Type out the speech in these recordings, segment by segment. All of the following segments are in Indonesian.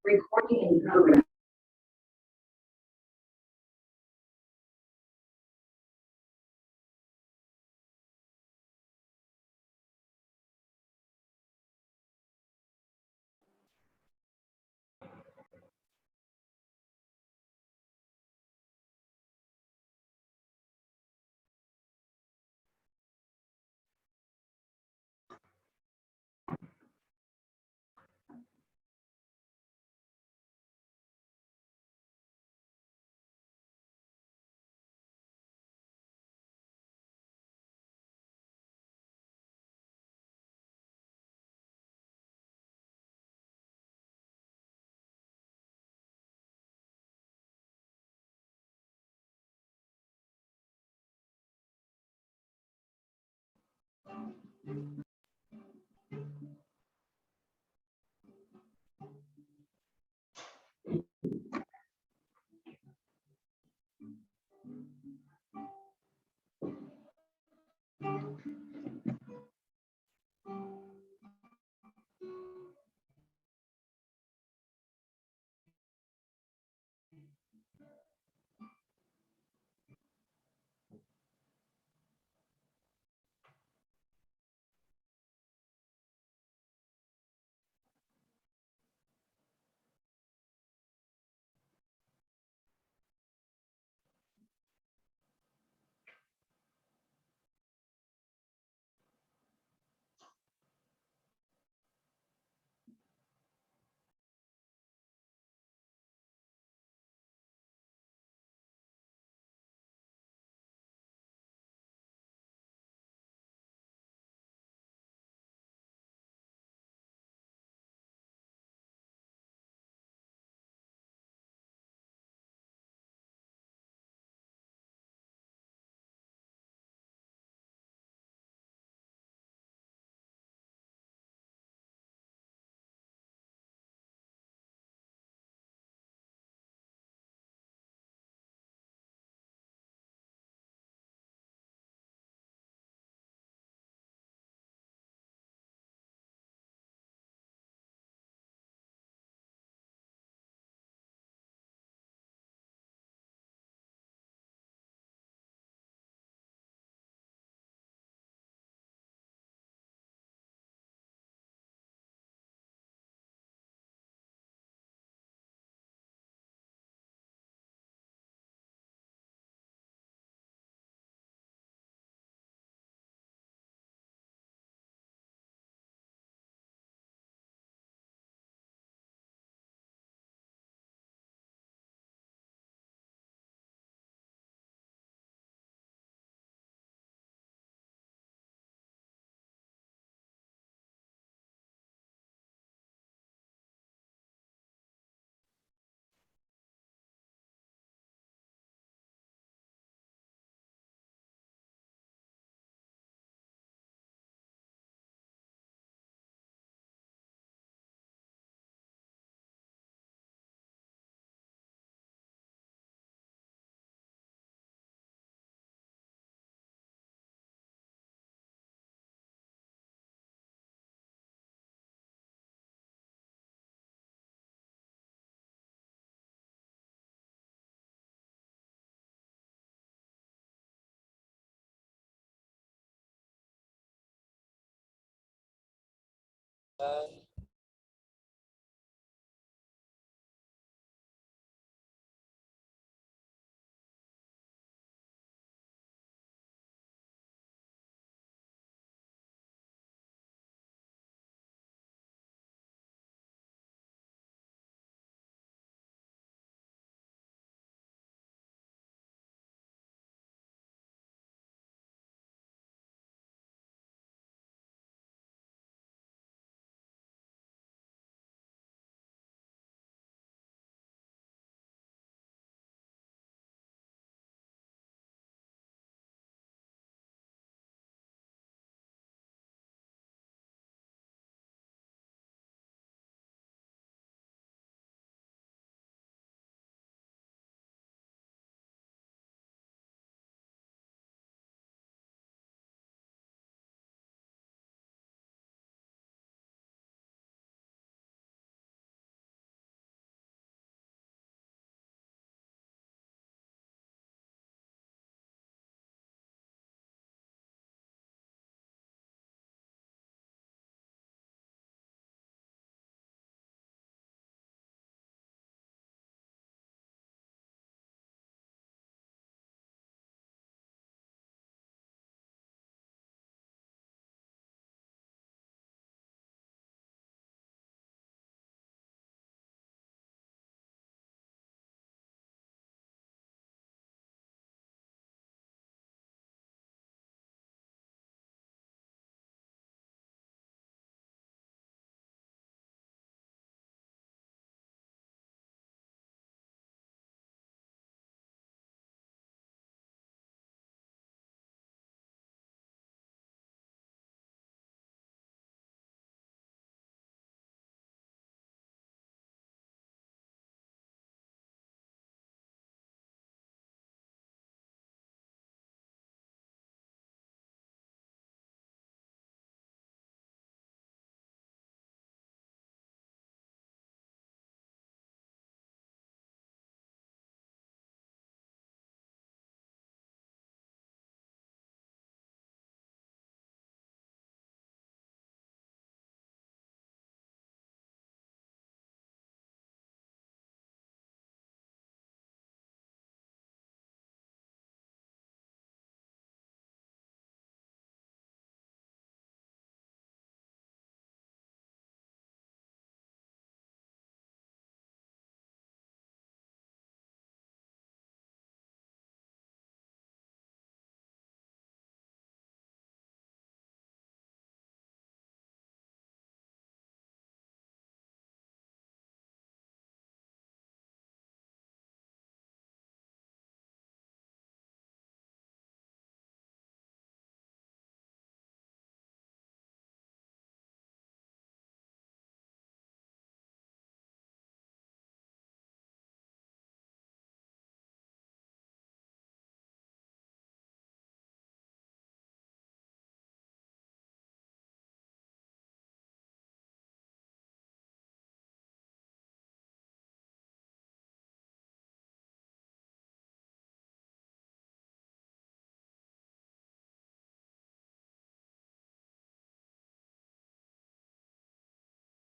Recording in progress.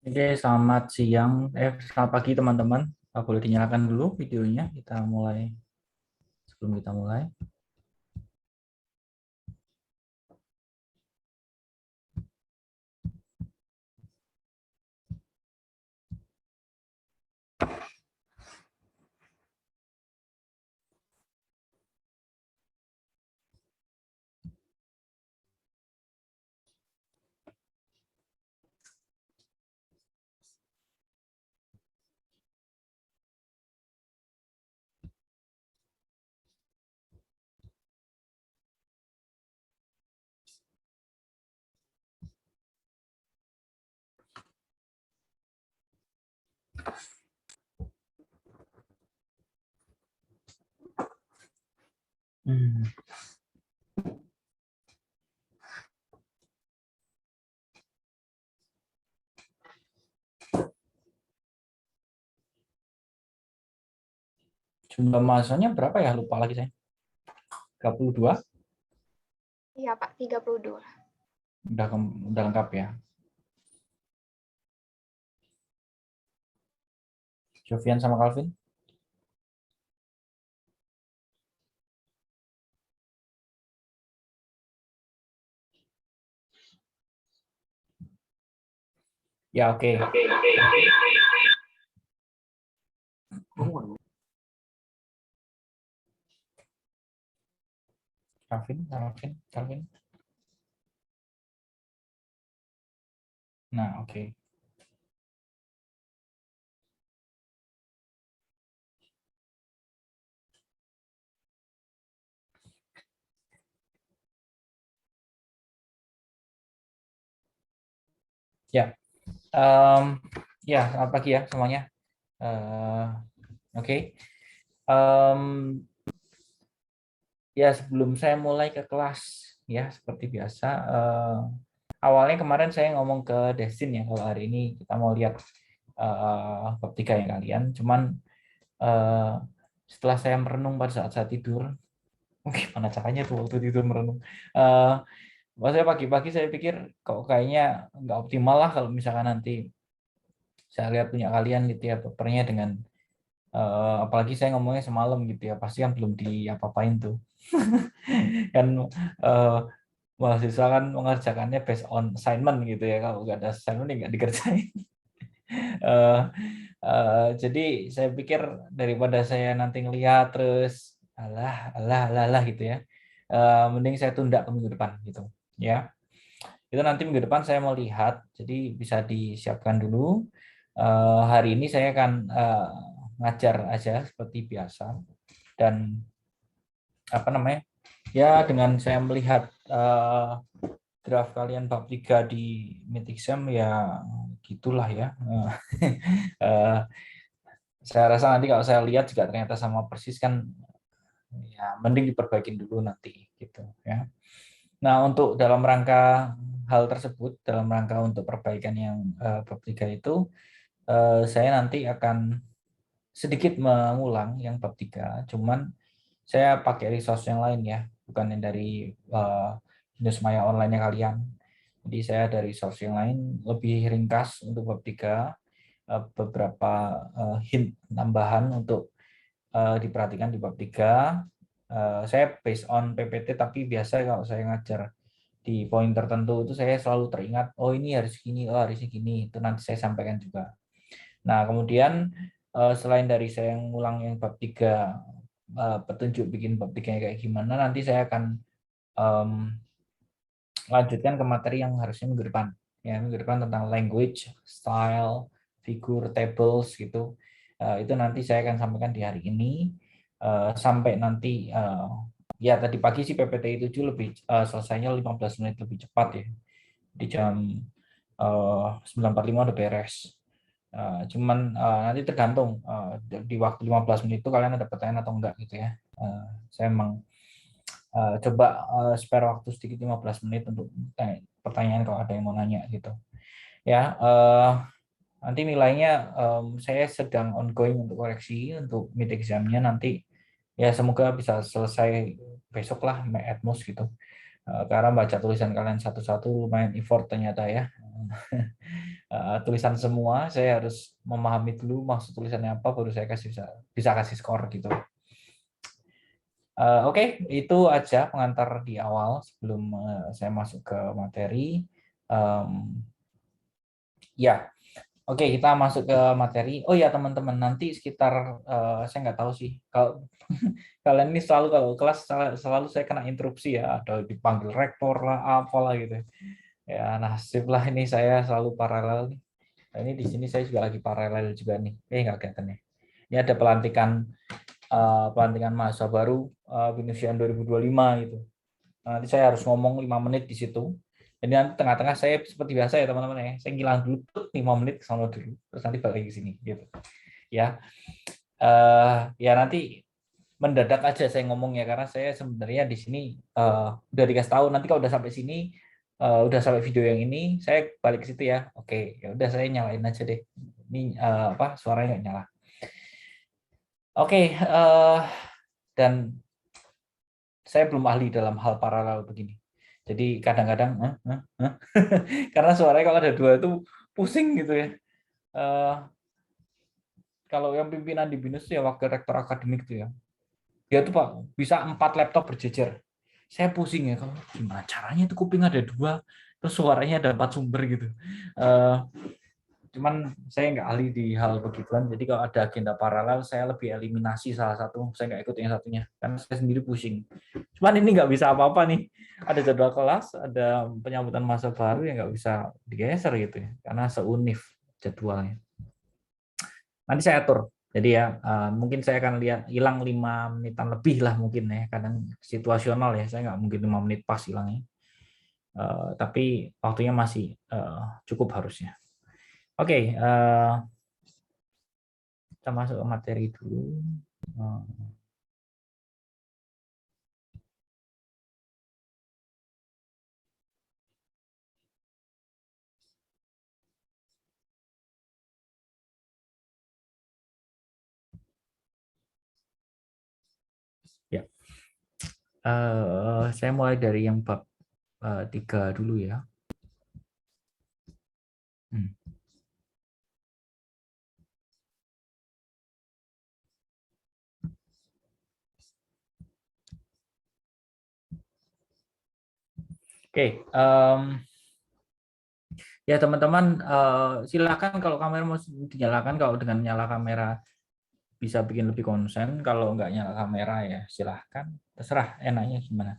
Oke, selamat siang, selamat pagi teman-teman. Boleh dinyalakan dulu videonya. Kita mulai. Sebelum kita mulai. Jumlah mahasiswanya berapa ya? Lupa lagi saya. 32? Iya, Pak, 32. Udah lengkap ya. Jovian sama Calvin? Ya, oke. Calvin. Nah, oke. Ya, ya, selamat pagi ya semuanya. Oke. Em, ya, sebelum saya mulai ke kelas, ya seperti biasa. Awalnya kemarin saya ngomong ke Destin ya, kalau hari ini kita mau lihat bab 3 ya kalian. Cuman eh, setelah saya merenung pada saat saya tidur, gimana caranya tuh waktu tidur merenung? Maksudnya pagi-pagi saya pikir kok kayaknya nggak optimal lah kalau misalkan nanti saya lihat punya kalian gitu ya, papernya dengan apalagi saya ngomongnya semalam gitu ya, pasti kan belum diapa-apain tuh. Kan eh, mahasiswa kan mengerjakannya based on assignment gitu ya, kalau nggak ada assignment ya nggak dikerjain. Eh, jadi saya pikir daripada saya nanti ngelihat terus alah gitu ya, mending saya tunda ke minggu depan gitu ya. Itu nanti minggu depan saya mau lihat, jadi bisa disiapkan dulu. Hari ini saya akan ngajar aja seperti biasa, dan apa namanya, ya dengan saya melihat draft kalian bab 3 di mid exam ya gitulah ya. Eh, saya rasa nanti kalau saya lihat juga ternyata sama persis kan, ya mending diperbaikin dulu nanti gitu ya. Nah, untuk dalam rangka hal tersebut, dalam rangka untuk perbaikan yang bab 3 itu, saya nanti akan sedikit mengulang yang bab 3, cuman saya pakai resource yang lain ya, bukan yang dari Binus Maya online-nya kalian. Jadi saya dari resource yang lain lebih ringkas untuk bab 3, beberapa hint tambahan untuk diperhatikan di bab 3. Saya based on PPT, tapi biasa kalau saya ngajar di poin tertentu itu saya selalu teringat, oh ini harus gini, oh harusnya gini, itu nanti saya sampaikan juga. Nah, kemudian selain dari saya ngulang yang bab 3, petunjuk bikin bab 3 kayak gimana, nanti saya akan lanjutkan ke materi yang harusnya minggu depan. Ya, minggu depan tentang language, style, figur, tables gitu. Itu nanti saya akan sampaikan di hari ini, sampai nanti ya tadi pagi sih PPT 7 lebih selesainya 15 menit lebih cepat ya. Di jam 9.45 udah beres. Cuman nanti tergantung di waktu 15 menit itu kalian ada pertanyaan atau enggak gitu ya. Saya emang coba spare waktu sedikit 15 menit untuk pertanyaan kalau ada yang mau nanya gitu. Ya, nanti nilainya saya sedang ongoing untuk koreksi untuk mid examnya nanti. Ya semoga bisa selesai besok lah, at most gitu. Karena baca tulisan kalian satu-satu lumayan effort ternyata ya. Tulisan semua saya harus memahami dulu maksud tulisannya apa, baru saya bisa kasih skor gitu. Oke, itu aja pengantar di awal sebelum saya masuk ke materi. Ya, oke, kita masuk ke materi. Oh ya teman-teman, nanti sekitar saya nggak tahu sih kalau kalian ini selalu kalau kelas selalu saya kena interupsi ya, ada dipanggil rektor lah, apalah gitu. Ya nasib lah, ini saya selalu paralel nih. Nah, ini di sini saya juga lagi paralel juga nih. Nggak kelihatan ya. Ini ada pelantikan mahasiswa baru Binus 2025 gitu. Nanti saya harus ngomong 5 menit di situ. Jadi nanti tengah-tengah saya seperti biasa ya teman-teman ya. Saya ngilang dulu 5 menit ke sana dulu. Terus nanti balik ke sini gitu. Ya. Ya nanti mendadak aja saya ngomong ya, karena saya sebenarnya di sini udah dikasih tahu nanti kalau udah sampai sini, udah sampai video yang ini saya balik ke situ ya. Oke, ya udah saya nyalain aja deh. Ini suaranya nggak nyala. Oke, dan saya belum ahli dalam hal paralel begini. Jadi kadang-kadang karena suaranya kalau ada dua itu pusing gitu ya. kalau yang pimpinan di BINUS ya wakil rektor akademik itu ya. Dia tuh Pak bisa 4 laptop berjejer. Saya pusing ya, kalau gimana caranya itu kuping ada 2, terus suaranya ada 4 sumber gitu. Cuman saya nggak ahli di hal begituan, jadi kalau ada agenda paralel saya lebih eliminasi salah satu, saya nggak ikut yang satunya karena saya sendiri pusing. Cuman ini nggak bisa apa-apa nih, ada jadwal kelas, ada penyambutan masa baru yang nggak bisa digeser gitu ya, karena seunif jadwalnya. Nanti saya atur, jadi ya mungkin saya akan lihat hilang 5 menitan lebih lah mungkin ya, kadang situasional ya, saya nggak mungkin 5 menit pas hilangnya. Tapi waktunya masih cukup harusnya. Oke, kita masuk ke materi dulu. Ya, saya mulai dari yang bab 3 dulu ya. Oke, ya teman-teman silakan kalau kamera mau dinyalakan, kalau dengan nyala kamera bisa bikin lebih konsen, kalau nggak nyala kamera ya silahkan, terserah enaknya gimana.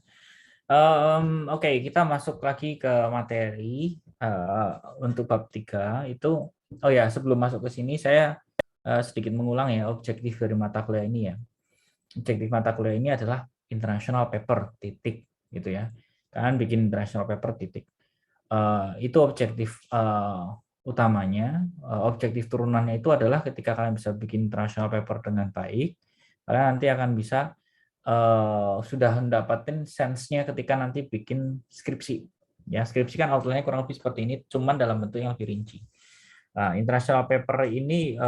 Oke, kita masuk lagi ke materi untuk bab 3 itu. Oh ya, sebelum masuk ke sini saya sedikit mengulang ya objektif dari mata kuliah ini ya. Objektif mata kuliah ini adalah international paper titik gitu ya. Kalian bikin international paper titik. Itu objektif utamanya. Objektif turunannya itu adalah ketika kalian bisa bikin international paper dengan baik, kalian nanti akan bisa sudah mendapatkan sense-nya ketika nanti bikin skripsi. Ya, skripsi kan outline-nya kurang lebih seperti ini, cuman dalam bentuk yang lebih rinci. Nah, international paper ini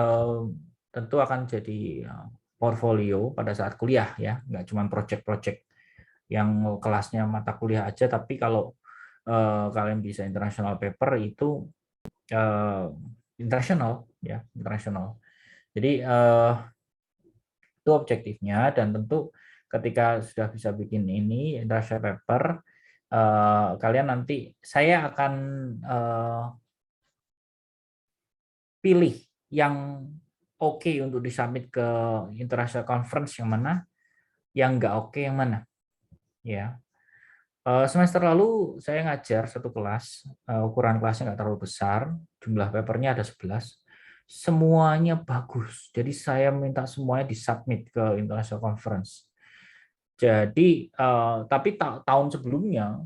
tentu akan jadi portfolio pada saat kuliah ya, nggak cuma project-project yang kelasnya mata kuliah aja, tapi kalau kalian bisa international paper itu internasional ya, internasional. Jadi itu objektifnya, dan tentu ketika sudah bisa bikin ini international paper, kalian nanti saya akan pilih yang oke untuk disubmit ke international conference yang mana, yang nggak oke yang mana ya. Semester lalu saya ngajar satu kelas, ukuran kelasnya nggak terlalu besar, jumlah papernya ada 11, semuanya bagus. Jadi saya minta semuanya disubmit ke international conference. Jadi tapi tahun sebelumnya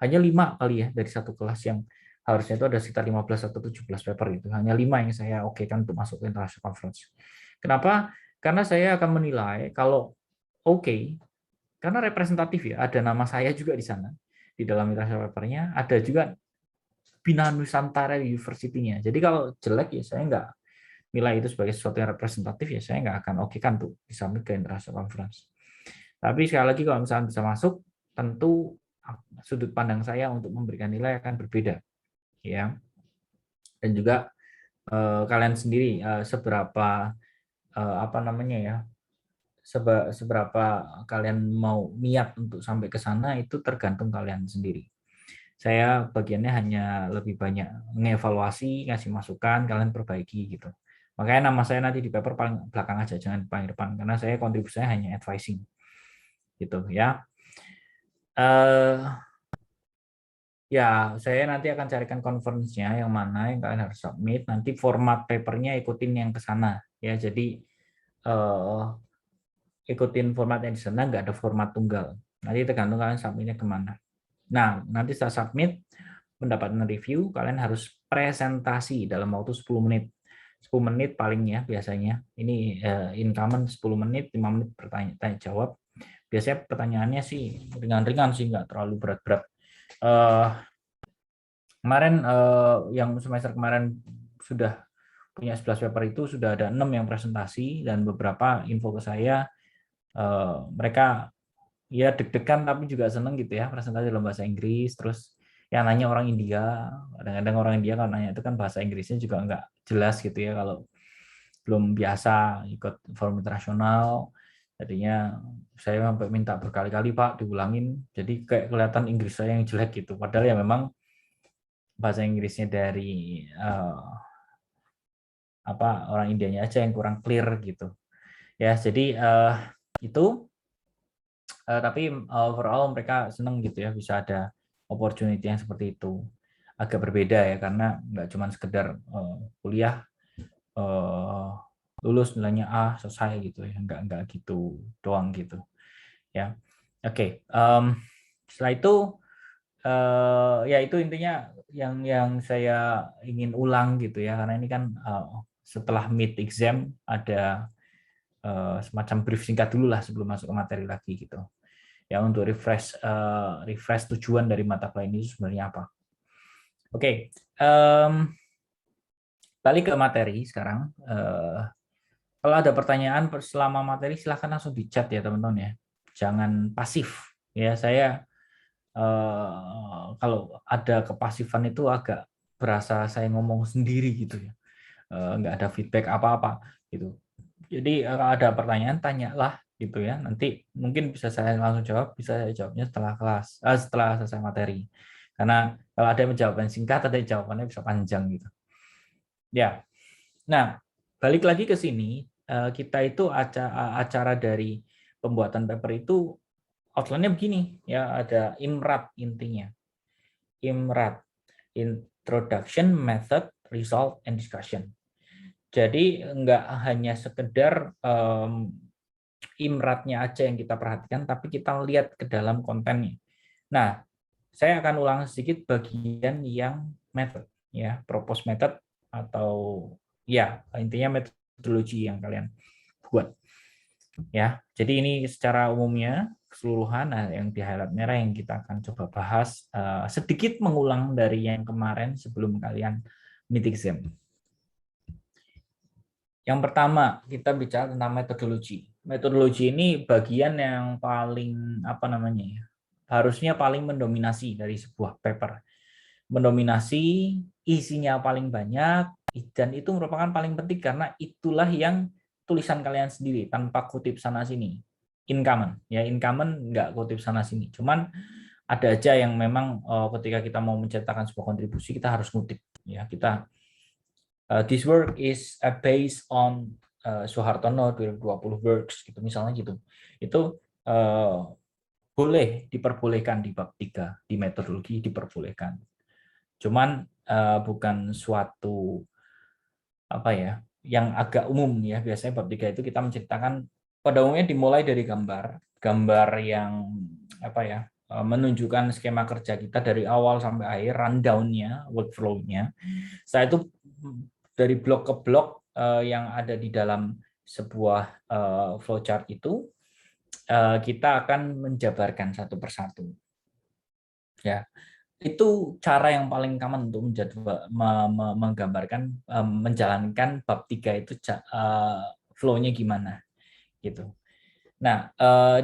hanya 5 kali ya dari satu kelas yang harusnya itu ada sekitar 15 atau 17 paper itu. Hanya 5 yang saya okekan untuk masuk ke international conference. Kenapa? Karena saya akan menilai kalau oke, karena representatif ya, ada nama saya juga di sana di dalam international papernya, ada juga Bina Nusantara University-nya. Jadi kalau jelek ya saya nggak nilai itu sebagai sesuatu yang representatif, ya saya nggak akan okekan tuh disubmit ke international conference. Tapi sekali lagi kalau misalnya bisa masuk, tentu sudut pandang saya untuk memberikan nilai akan berbeda ya. Dan juga kalian sendiri seberapa apa namanya ya, seberapa kalian mau niat untuk sampai ke sana itu tergantung kalian sendiri. Saya bagiannya hanya lebih banyak mengevaluasi, ngasih masukan, kalian perbaiki gitu. Makanya nama saya nanti di paper paling belakang aja, jangan paling depan, karena saya kontribusinya hanya advising gitu ya. Ya, saya nanti akan carikan conference-nya yang mana yang kalian harus submit. Nanti format papernya ikutin yang ke sana ya. Jadi ikutin format yang di sana, nggak ada format tunggal. Nanti tergantung kalian submitnya kemana. Nah, nanti setelah submit, mendapatkan review, kalian harus presentasi dalam waktu 10 menit. 10 menit palingnya biasanya. Ini incumbent 10 menit, 5 menit tanya jawab. Biasanya pertanyaannya sih ringan-ringan sih, nggak terlalu berat-berat. Kemarin yang semester kemarin sudah punya 11 paper itu sudah ada 6 yang presentasi, dan beberapa info ke saya mereka ya deg-degan tapi juga seneng gitu ya, presentasi dalam bahasa Inggris. Terus yang nanya orang India. Kadang-kadang orang India kalau nanya itu kan bahasa Inggrisnya juga nggak jelas gitu ya, kalau belum biasa ikut forum internasional. Jadinya saya sampai minta berkali-kali, Pak, diulangin. Jadi kayak kelihatan Inggris saya yang jelek gitu. Padahal ya memang bahasa Inggrisnya dari orang Indianya aja yang kurang clear gitu. Ya, jadi itu tapi overall mereka senang gitu ya bisa ada opportunity yang seperti itu. Agak berbeda ya, karena nggak cuma sekedar kuliah lulus nilainya A selesai gitu ya, nggak gitu doang gitu ya. Oke. Setelah itu ya itu intinya yang saya ingin ulang gitu ya, karena ini kan setelah mid exam ada semacam brief singkat dulu lah sebelum masuk ke materi lagi gitu ya, untuk refresh tujuan dari mata kuliah ini sebenarnya apa. Oke. Balik ke materi sekarang. Kalau ada pertanyaan selama materi silahkan langsung di chat ya teman-teman ya, jangan pasif ya. Saya kalau ada kepasifan itu agak berasa saya ngomong sendiri gitu ya, nggak ada feedback apa-apa gitu. Jadi kalau ada pertanyaan tanyalah gitu ya, nanti mungkin bisa saya langsung jawab, bisa saya jawabnya setelah kelas, setelah selesai materi. Karena kalau ada yang jawaban singkat, ada yang jawabannya bisa panjang gitu. Ya, nah balik lagi ke sini, kita itu acara dari pembuatan paper itu outline-nya begini ya, ada IMRAT intinya. IMRAT, Introduction, Method, Result, and Discussion. Jadi nggak hanya sekedar IMRAT-nya aja yang kita perhatikan, tapi kita lihat ke dalam kontennya. Nah, saya akan ulang sedikit bagian yang method, ya, propose method atau ya intinya metodologi yang kalian buat. Ya, jadi ini secara umumnya keseluruhan. Nah, yang di highlight merah yang kita akan coba bahas sedikit mengulang dari yang kemarin sebelum kalian mid exam. Yang pertama, kita bicara tentang metodologi. Metodologi ini bagian yang paling harusnya paling mendominasi dari sebuah paper. Mendominasi, isinya paling banyak, dan itu merupakan paling penting karena itulah yang tulisan kalian sendiri tanpa kutip sana sini. Incommon, ya incommon nggak kutip sana sini. Cuman ada aja yang memang ketika kita mau mencetakkan sebuah kontribusi kita harus ngutip. Ya kita this work is based on Soehartono 2020 works gitu misalnya gitu. Itu boleh diperbolehkan di bab 3 di metodologi diperbolehkan. Cuman bukan suatu yang agak umum ya. Biasanya bab 3 itu kita menceritakan pada umumnya dimulai dari gambar yang menunjukkan skema kerja kita dari awal sampai akhir, rundown-nya, workflow-nya. Setelah itu dari blok ke blok yang ada di dalam sebuah flowchart itu kita akan menjabarkan satu persatu. Ya, itu cara yang paling common untuk menggambarkan menjalankan bab 3 itu flow-nya gimana gitu. Nah,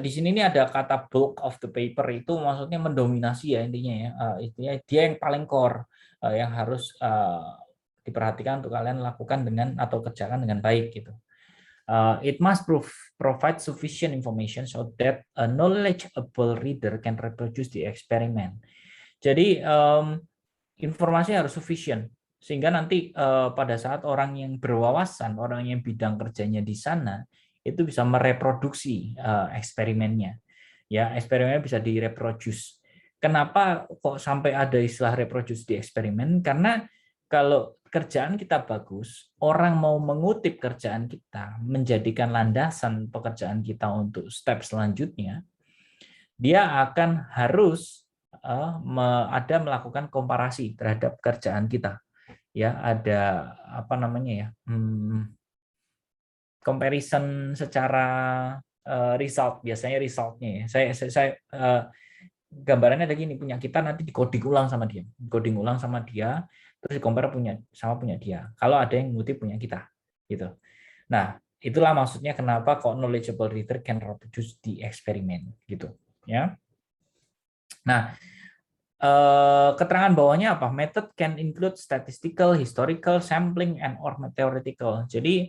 di sini ini ada kata bulk of the paper, itu maksudnya mendominasi ya intinya ya. Intinya dia yang paling core yang harus diperhatikan untuk kalian lakukan dengan atau kerjakan dengan baik gitu. It must provide sufficient information so that a knowledgeable reader can reproduce the experiment. Jadi informasi harus sufficient sehingga nanti pada saat orang yang berwawasan, orang yang bidang kerjanya di sana itu bisa mereproduksi eksperimennya. Ya, eksperimennya bisa direproduce. Kenapa kok sampai ada istilah reproduce di eksperimen? Karena kalau kerjaan kita bagus, orang mau mengutip kerjaan kita, menjadikan landasan pekerjaan kita untuk step selanjutnya, dia akan harus melakukan komparasi terhadap kerjaan kita. Ya, ada comparison secara result, biasanya resultnya ya. Saya gambarannya ada gini, punya kita nanti di-coding ulang sama dia, terus di-compare punya dia. Kalau ada yang ngutip punya kita, gitu. Nah, itulah maksudnya kenapa kok knowledgeable reader can reproduce the experiment, gitu. Ya. Nah, Keterangan bawahnya apa? Method can include statistical, historical, sampling, and or theoretical. Jadi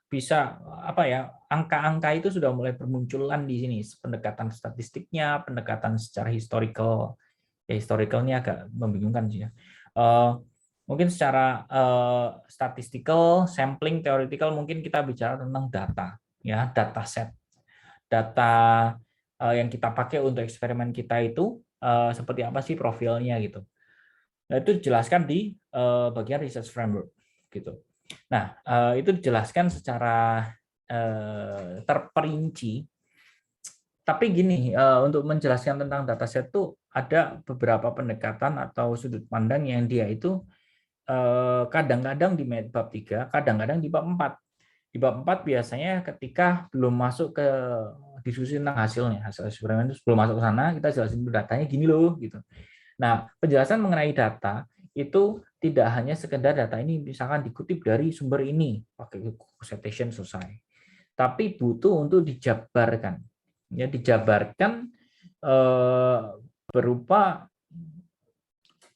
bisa apa ya? Angka-angka itu sudah mulai bermunculan di sini. Pendekatan statistiknya, pendekatan secara historical. Ya, historical ini agak membingungkan sih ya. Mungkin secara statistical, sampling, theoretical mungkin kita bicara tentang data, ya, data set, data yang kita pakai untuk eksperimen kita itu seperti apa sih profilnya gitu. Nah, itu dijelaskan di bagian research framework gitu. Nah, itu dijelaskan secara terperinci. Tapi gini, untuk menjelaskan tentang dataset itu ada beberapa pendekatan atau sudut pandang yang dia itu kadang-kadang di bab 3, kadang-kadang di bab 4. Di bab 4 biasanya ketika belum masuk ke diskusi tentang hasilnya, hasil eksperimen itu belum masuk ke sana, kita jelasin dulu datanya gini loh gitu. Nah, penjelasan mengenai data itu tidak hanya sekedar data ini misalkan dikutip dari sumber ini pakai citation selesai, tapi butuh untuk dijabarkan. Ya, dijabarkan berupa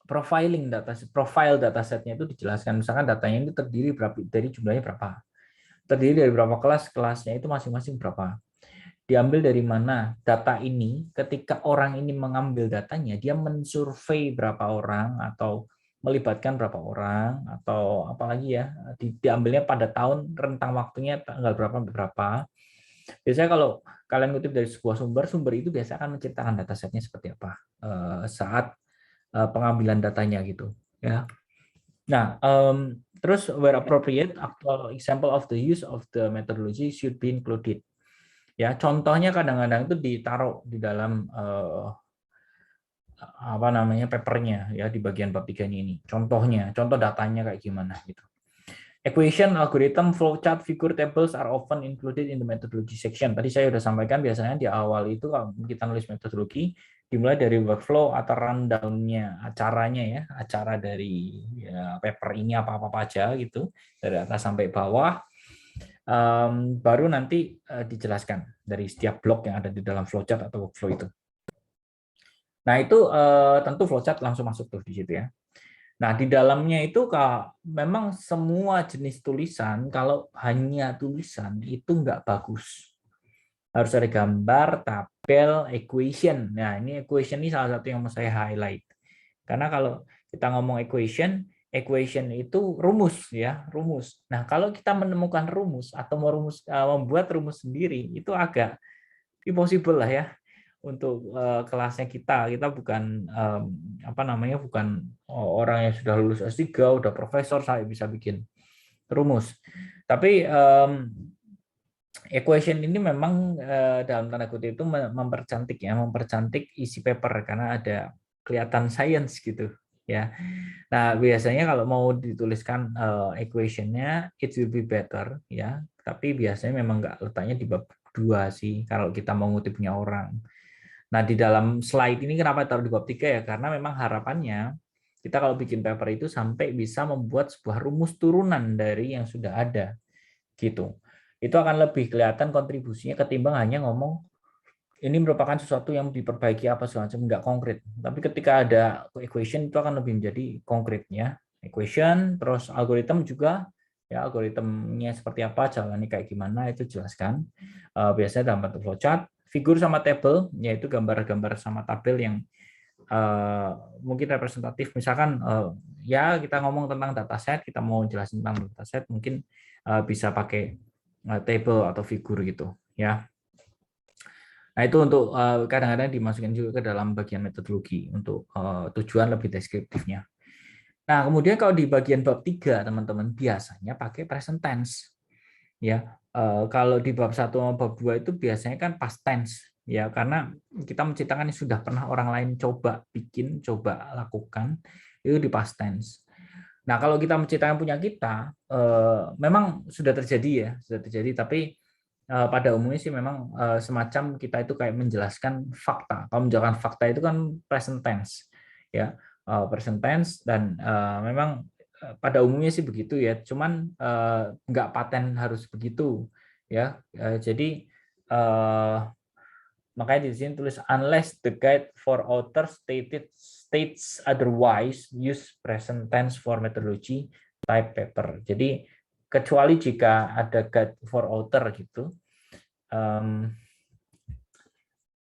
profiling data, profile datasetnya itu dijelaskan. Misalkan datanya itu terdiri dari jumlahnya berapa, terdiri dari berapa kelas, kelasnya itu masing-masing berapa, diambil dari mana data ini. Ketika orang ini mengambil datanya, dia mensurvei berapa orang atau melibatkan berapa orang atau apalagi ya, diambilnya pada tahun, rentang waktunya tanggal berapa berapa. Biasanya kalau kalian kutip dari sebuah sumber, sumber itu biasanya akan menceritakan datasetnya seperti apa saat pengambilan datanya gitu ya. Nah, terus where appropriate, example of the use of the methodology should be included. Ya, contohnya kadang-kadang itu ditaruh di dalam apa namanya papernya ya di bagian bab 3 ini. Contohnya, contoh datanya kayak gimana gitu. Equation, algorithm, flowchart, figure, tables are often included in the methodology section. Tadi saya sudah sampaikan biasanya di awal itu kalau kita nulis metodologi dimulai dari workflow atau rundown-nya, acaranya ya, acara dari ya, paper ini apa-apa aja gitu, dari atas sampai bawah. Baru nanti dijelaskan dari setiap blok yang ada di dalam flowchart atau workflow itu. Nah, itu tentu flowchart langsung masuk tuh di situ ya. Nah, di dalamnya itu memang semua jenis tulisan, kalau hanya tulisan itu nggak bagus. Harus ada gambar, tabel, equation. Nah, ini equation ini salah satu yang mau saya highlight. Karena kalau kita ngomong equation, equation itu rumus ya, rumus. Nah, kalau kita menemukan rumus atau membuat rumus sendiri, itu agak impossible lah ya untuk kelasnya kita bukan apa namanya, bukan orang yang sudah lulus S3 udah profesor saya bisa bikin rumus. Tapi equation ini memang dalam tanda kutip itu mempercantik isi paper karena ada kelihatan science gitu ya. Nah, biasanya kalau mau dituliskan equation-nya it will be better ya, tapi biasanya memang nggak letaknya di bab 2 sih kalau kita mau ngutipnya orang. Nah, di dalam slide ini kenapa taruh di bab 3 ya? Karena memang harapannya kita kalau bikin paper itu sampai bisa membuat sebuah rumus turunan dari yang sudah ada. Gitu. Itu akan lebih kelihatan kontribusinya ketimbang hanya ngomong ini merupakan sesuatu yang diperbaiki apa segala macam, nggak konkret. Tapi ketika ada equation itu akan lebih menjadi konkretnya. Equation, terus algoritma juga ya, algoritmnya seperti apa, jalannya kayak gimana itu jelaskan. Biasanya dalam bentuk flowchart, figur sama table, yaitu gambar-gambar sama tabel yang mungkin representatif. Misalkan ya kita ngomong tentang dataset, kita mau jelasin tentang dataset, mungkin bisa pakai table atau figur gitu ya. Nah, itu untuk kadang-kadang dimasukkan juga ke dalam bagian metodologi untuk tujuan lebih deskriptifnya. Nah, kemudian kalau di bagian bab 3, teman-teman biasanya pakai present tense. Ya, kalau di bab 1 sama bab 2 itu biasanya kan past tense. Ya, karena kita menceritakan yang sudah pernah orang lain coba bikin, coba lakukan, itu di past tense. Nah, kalau kita menceritakan punya kita, memang sudah terjadi ya, sudah terjadi, tapi pada umumnya sih memang semacam kita itu kayak menjelaskan fakta. Kalau menjelaskan fakta itu kan present tense, ya, present tense, dan memang pada umumnya sih begitu ya. Cuman nggak paten harus begitu, ya. Jadi Makanya di sini tulis unless the guide for author states otherwise, use present tense for methodology type paper. Jadi kecuali jika ada guide for author gitu,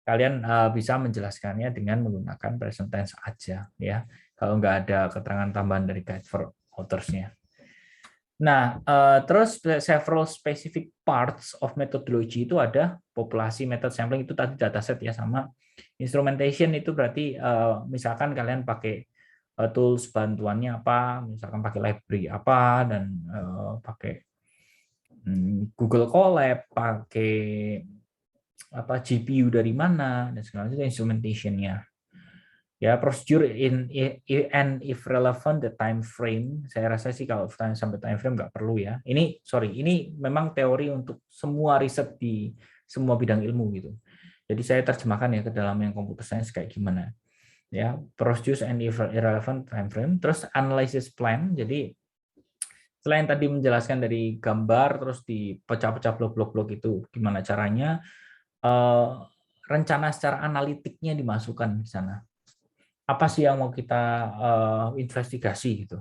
kalian bisa menjelaskannya dengan menggunakan present tense aja ya. Kalau nggak ada keterangan tambahan dari guide for authors-nya. Nah, terus several specific parts of methodology itu ada populasi, method sampling itu tadi dataset ya, sama instrumentation itu berarti misalkan kalian pakai tools bantuannya apa, misalkan pakai library apa dan pakai Google Colab, pakai apa GPU dari mana dan segala itu instrumentation-nya. Ya, procedure and if relevant the time frame, saya rasa sih kalau sampai time frame nggak perlu ya. Ini memang teori untuk semua riset di semua bidang ilmu gitu. Jadi saya terjemahkan ya ke dalam yang computer science kayak gimana. Ya, procedure and if irrelevant time frame, terus analysis plan. Jadi selain tadi menjelaskan dari gambar terus dipecah-pecah blok-blok itu gimana caranya, rencana secara analitiknya dimasukkan di sana. Apa sih yang mau kita investigasi gitu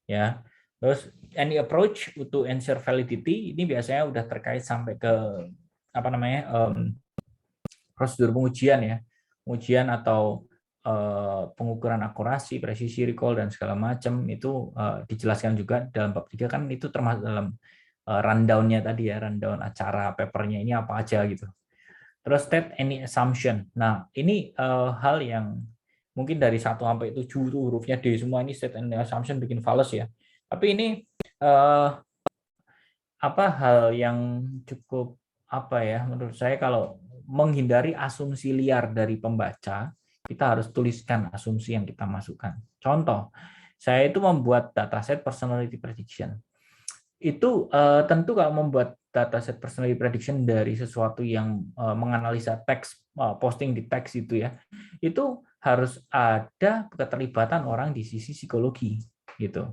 ya. Terus any approach to ensure validity ini biasanya udah terkait sampai ke apa namanya prosedur pengujian ya, pengujian atau pengukuran akurasi, presisi, recall dan segala macam itu dijelaskan juga dalam bab 3 kan, itu termasuk dalam rundown-nya tadi ya, rundown acara papernya ini apa aja gitu. Terus state any assumption. Nah, ini hal yang mungkin dari 1 sampai 7 itu hurufnya D semua, ini state any assumption bikin fals ya. Tapi ini apa hal yang cukup apa ya menurut saya, kalau menghindari asumsi liar dari pembaca, kita harus tuliskan asumsi yang kita masukkan. Contoh, saya itu membuat dataset personality prediction. Itu tentu kalau membuat dataset personality prediction dari sesuatu yang menganalisa teks, posting di teks itu ya, itu harus ada keterlibatan orang di sisi psikologi gitu.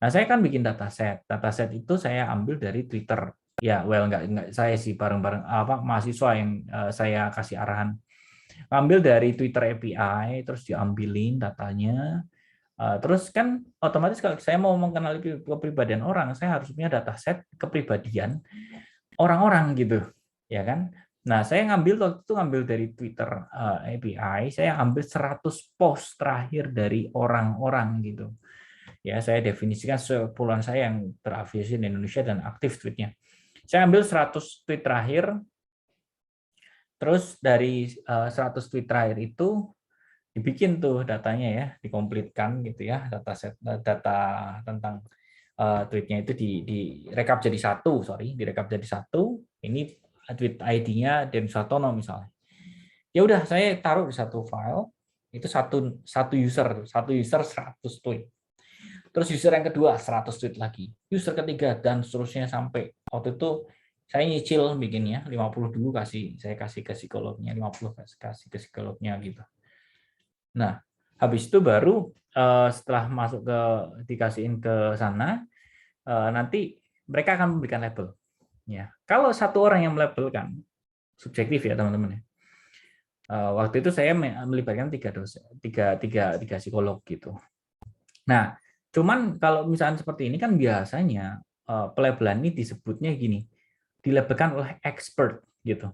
Nah, saya kan bikin dataset. Dataset itu saya ambil dari Twitter. Ya, well nggak saya sih, bareng-bareng apa mahasiswa yang saya kasih arahan. Ambil dari Twitter API, terus diambilin datanya. Terus kan otomatis kalau saya mau mengenali kepribadian orang, saya harus punya dataset kepribadian orang-orang gitu, ya kan? Nah, saya waktu itu ngambil dari Twitter API, saya ambil 100 post terakhir dari orang-orang gitu. Ya, saya definisikan sepuluhan saya yang terafiliasi di Indonesia dan aktif tweetnya. Saya ambil 100 tweet terakhir, terus dari 100 tweet terakhir itu dibikin tuh datanya ya, dikomplitkan gitu ya, data tentang tweetnya itu direkap jadi direkap jadi satu. Ini tweet ID-nya Denny Satono misalnya. Ya udah, saya taruh di satu file, itu satu user 100 tweet. Terus user yang kedua 100 tweet lagi, user ketiga dan seterusnya, sampai waktu itu saya nyicil bikinnya 50 dulu, saya kasih ke psikolognya, 50 kasih ke psikolognya gitu. Nah, habis itu baru setelah masuk dikasihin ke sana, nanti mereka akan memberikan label. Ya, kalau satu orang yang melabelkan, subjektif ya teman-teman ya. Waktu itu saya melibatkan tiga psikolog gitu. Nah, cuman kalau misalnya seperti ini kan biasanya pelabelan ini disebutnya gini, dilabelkan oleh expert gitu.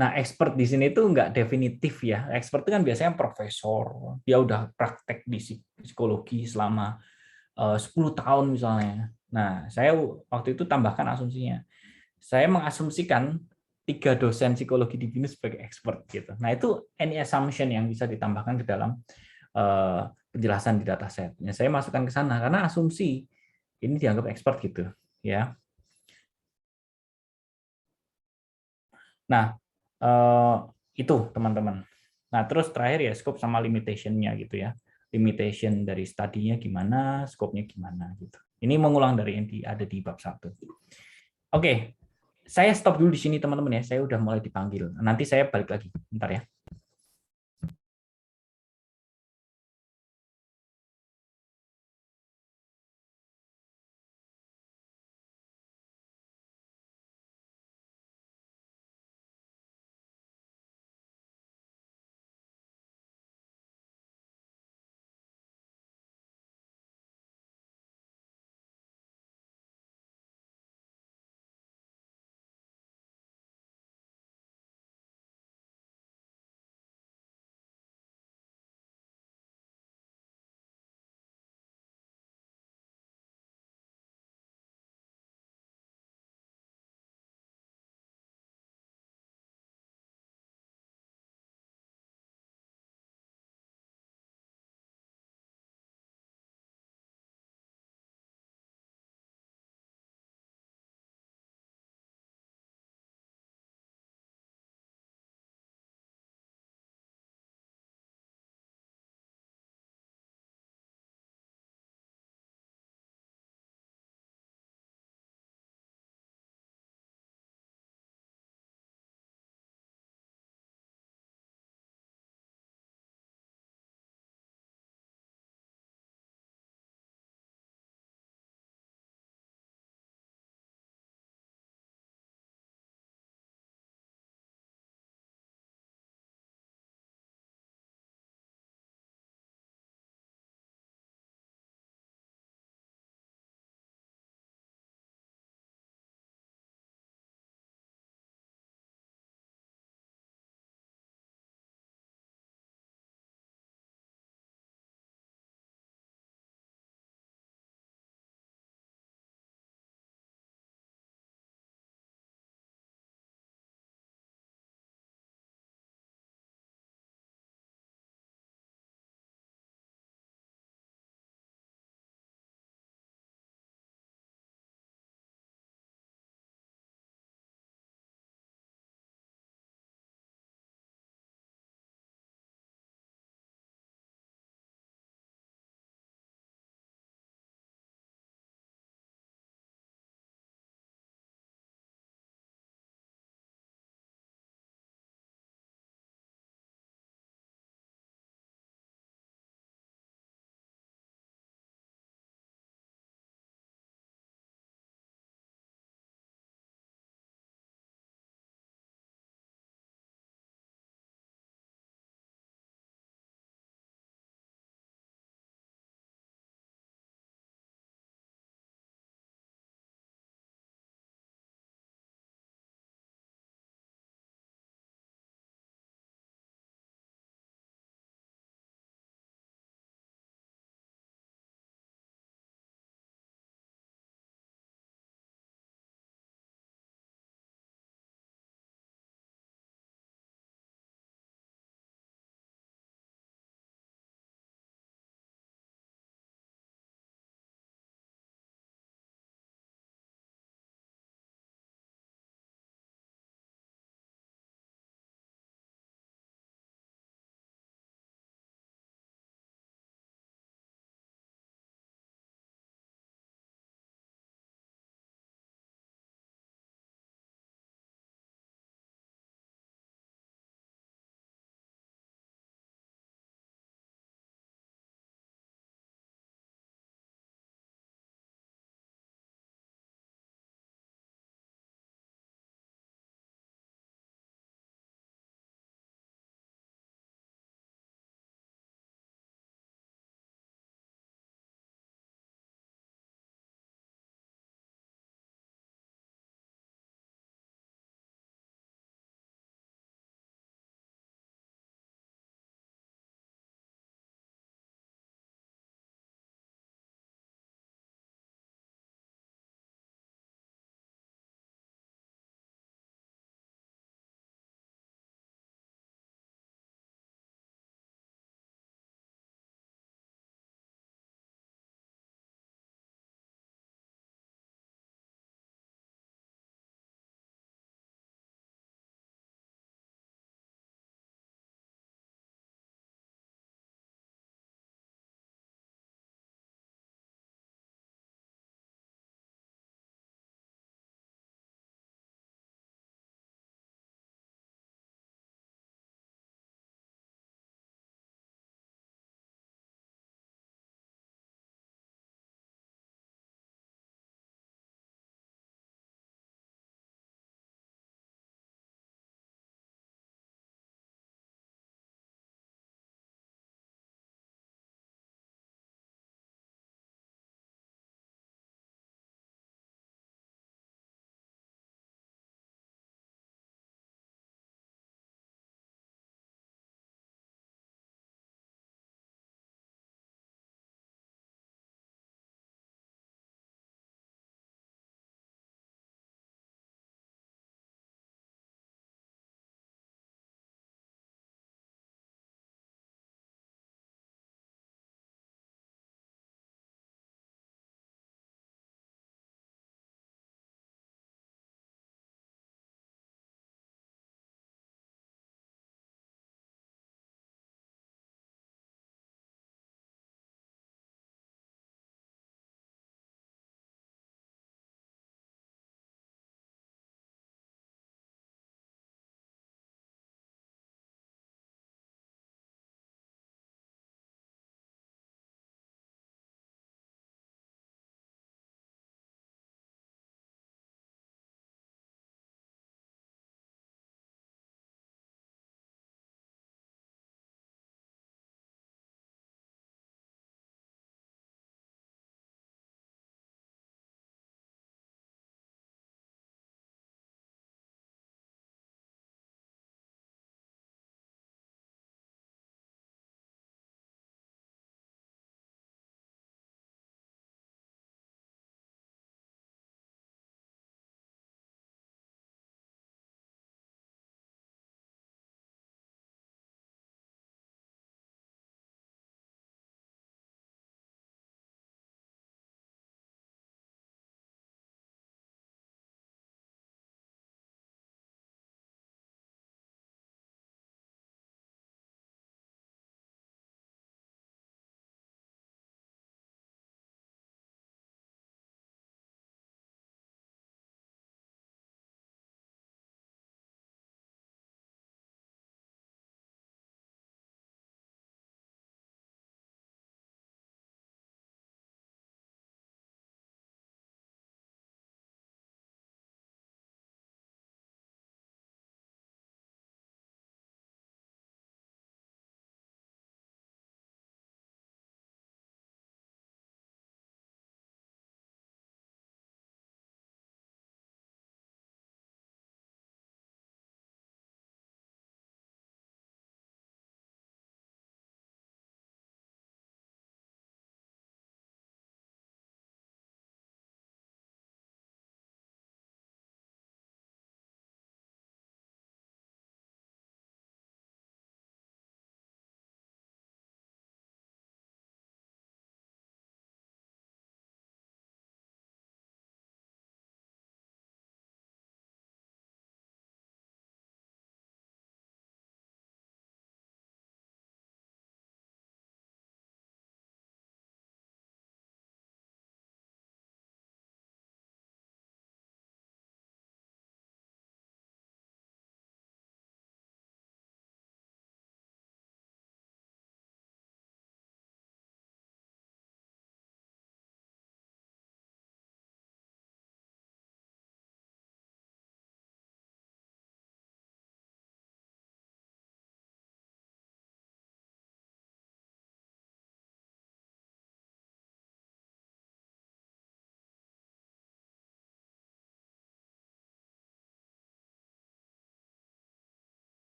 Nah, expert di sini tuh nggak definitif ya. Expert itu kan biasanya profesor, dia udah praktek di psikologi selama 10 tahun misalnya. Nah, saya waktu itu tambahkan asumsinya. Saya mengasumsikan 3 dosen psikologi di BINUS sebagai expert gitu. Nah, itu any assumption yang bisa ditambahkan ke dalam penjelasan di dataset. Ya, saya masukkan ke sana karena asumsi ini dianggap expert gitu, ya. Nah, itu teman-teman. Nah, terus terakhir ya scope sama limitation-nya gitu ya. Limitation dari studinya gimana, scope-nya gimana gitu. Ini mengulang dari yang ada di bab 1. Oke, saya stop dulu di sini teman-teman ya. Saya udah mulai dipanggil. Nanti saya balik lagi. Bentar ya.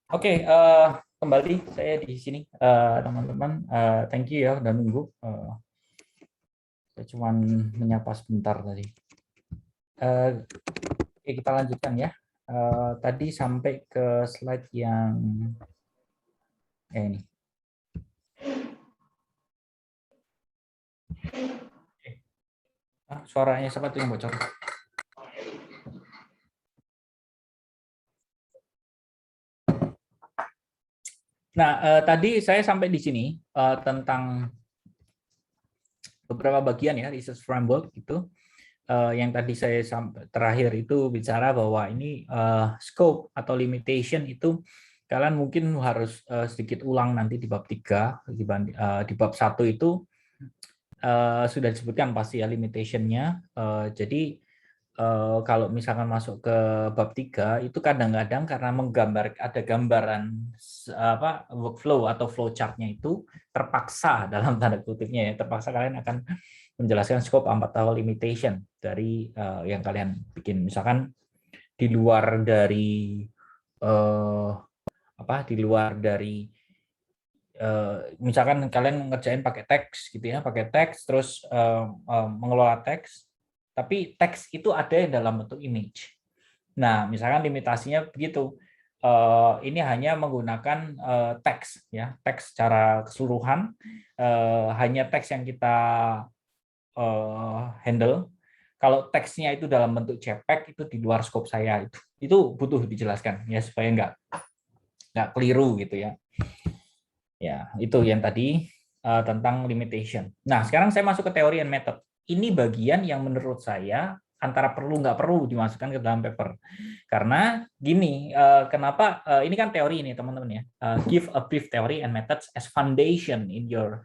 Oke, kembali saya di sini, teman-teman. Thank you ya udah nunggu. Saya cuma menyapa sebentar tadi. Oke, kita lanjutkan ya. Tadi sampai ke slide yang ini. Suaranya siapa tuh yang bocor? Nah, tadi saya sampai di sini tentang beberapa bagian ya research framework itu. Yang tadi saya terakhir itu bicara bahwa ini scope atau limitation itu kalian mungkin harus sedikit ulang nanti di bab 3 di bab 1 itu sudah disebutkan pasti ya limitation-nya. Jadi kalau misalkan masuk ke bab 3 itu kadang-kadang karena ada gambaran workflow atau flow chart-nya itu terpaksa dalam tanda kutipnya ya, terpaksa kalian akan menjelaskan scope atau limitation dari yang kalian bikin. Misalkan di luar dari di luar dari misalkan kalian ngerjain pakai teks gitu ya, pakai teks terus mengelola teks, tapi teks itu ada yang dalam bentuk image. Nah, misalkan limitasinya begitu. Ini hanya menggunakan teks ya, teks secara keseluruhan, hanya teks yang kita handle. Kalau teksnya itu dalam bentuk JPEG itu di luar scope saya itu butuh dijelaskan ya supaya nggak keliru gitu ya. Ya, itu yang tadi tentang limitation. Nah, sekarang saya masuk ke teori and method. Ini bagian yang menurut saya antara perlu nggak perlu dimasukkan ke dalam paper. Karena gini, kenapa ini kan teori ini teman-teman ya. Give a brief theory and methods as foundation in your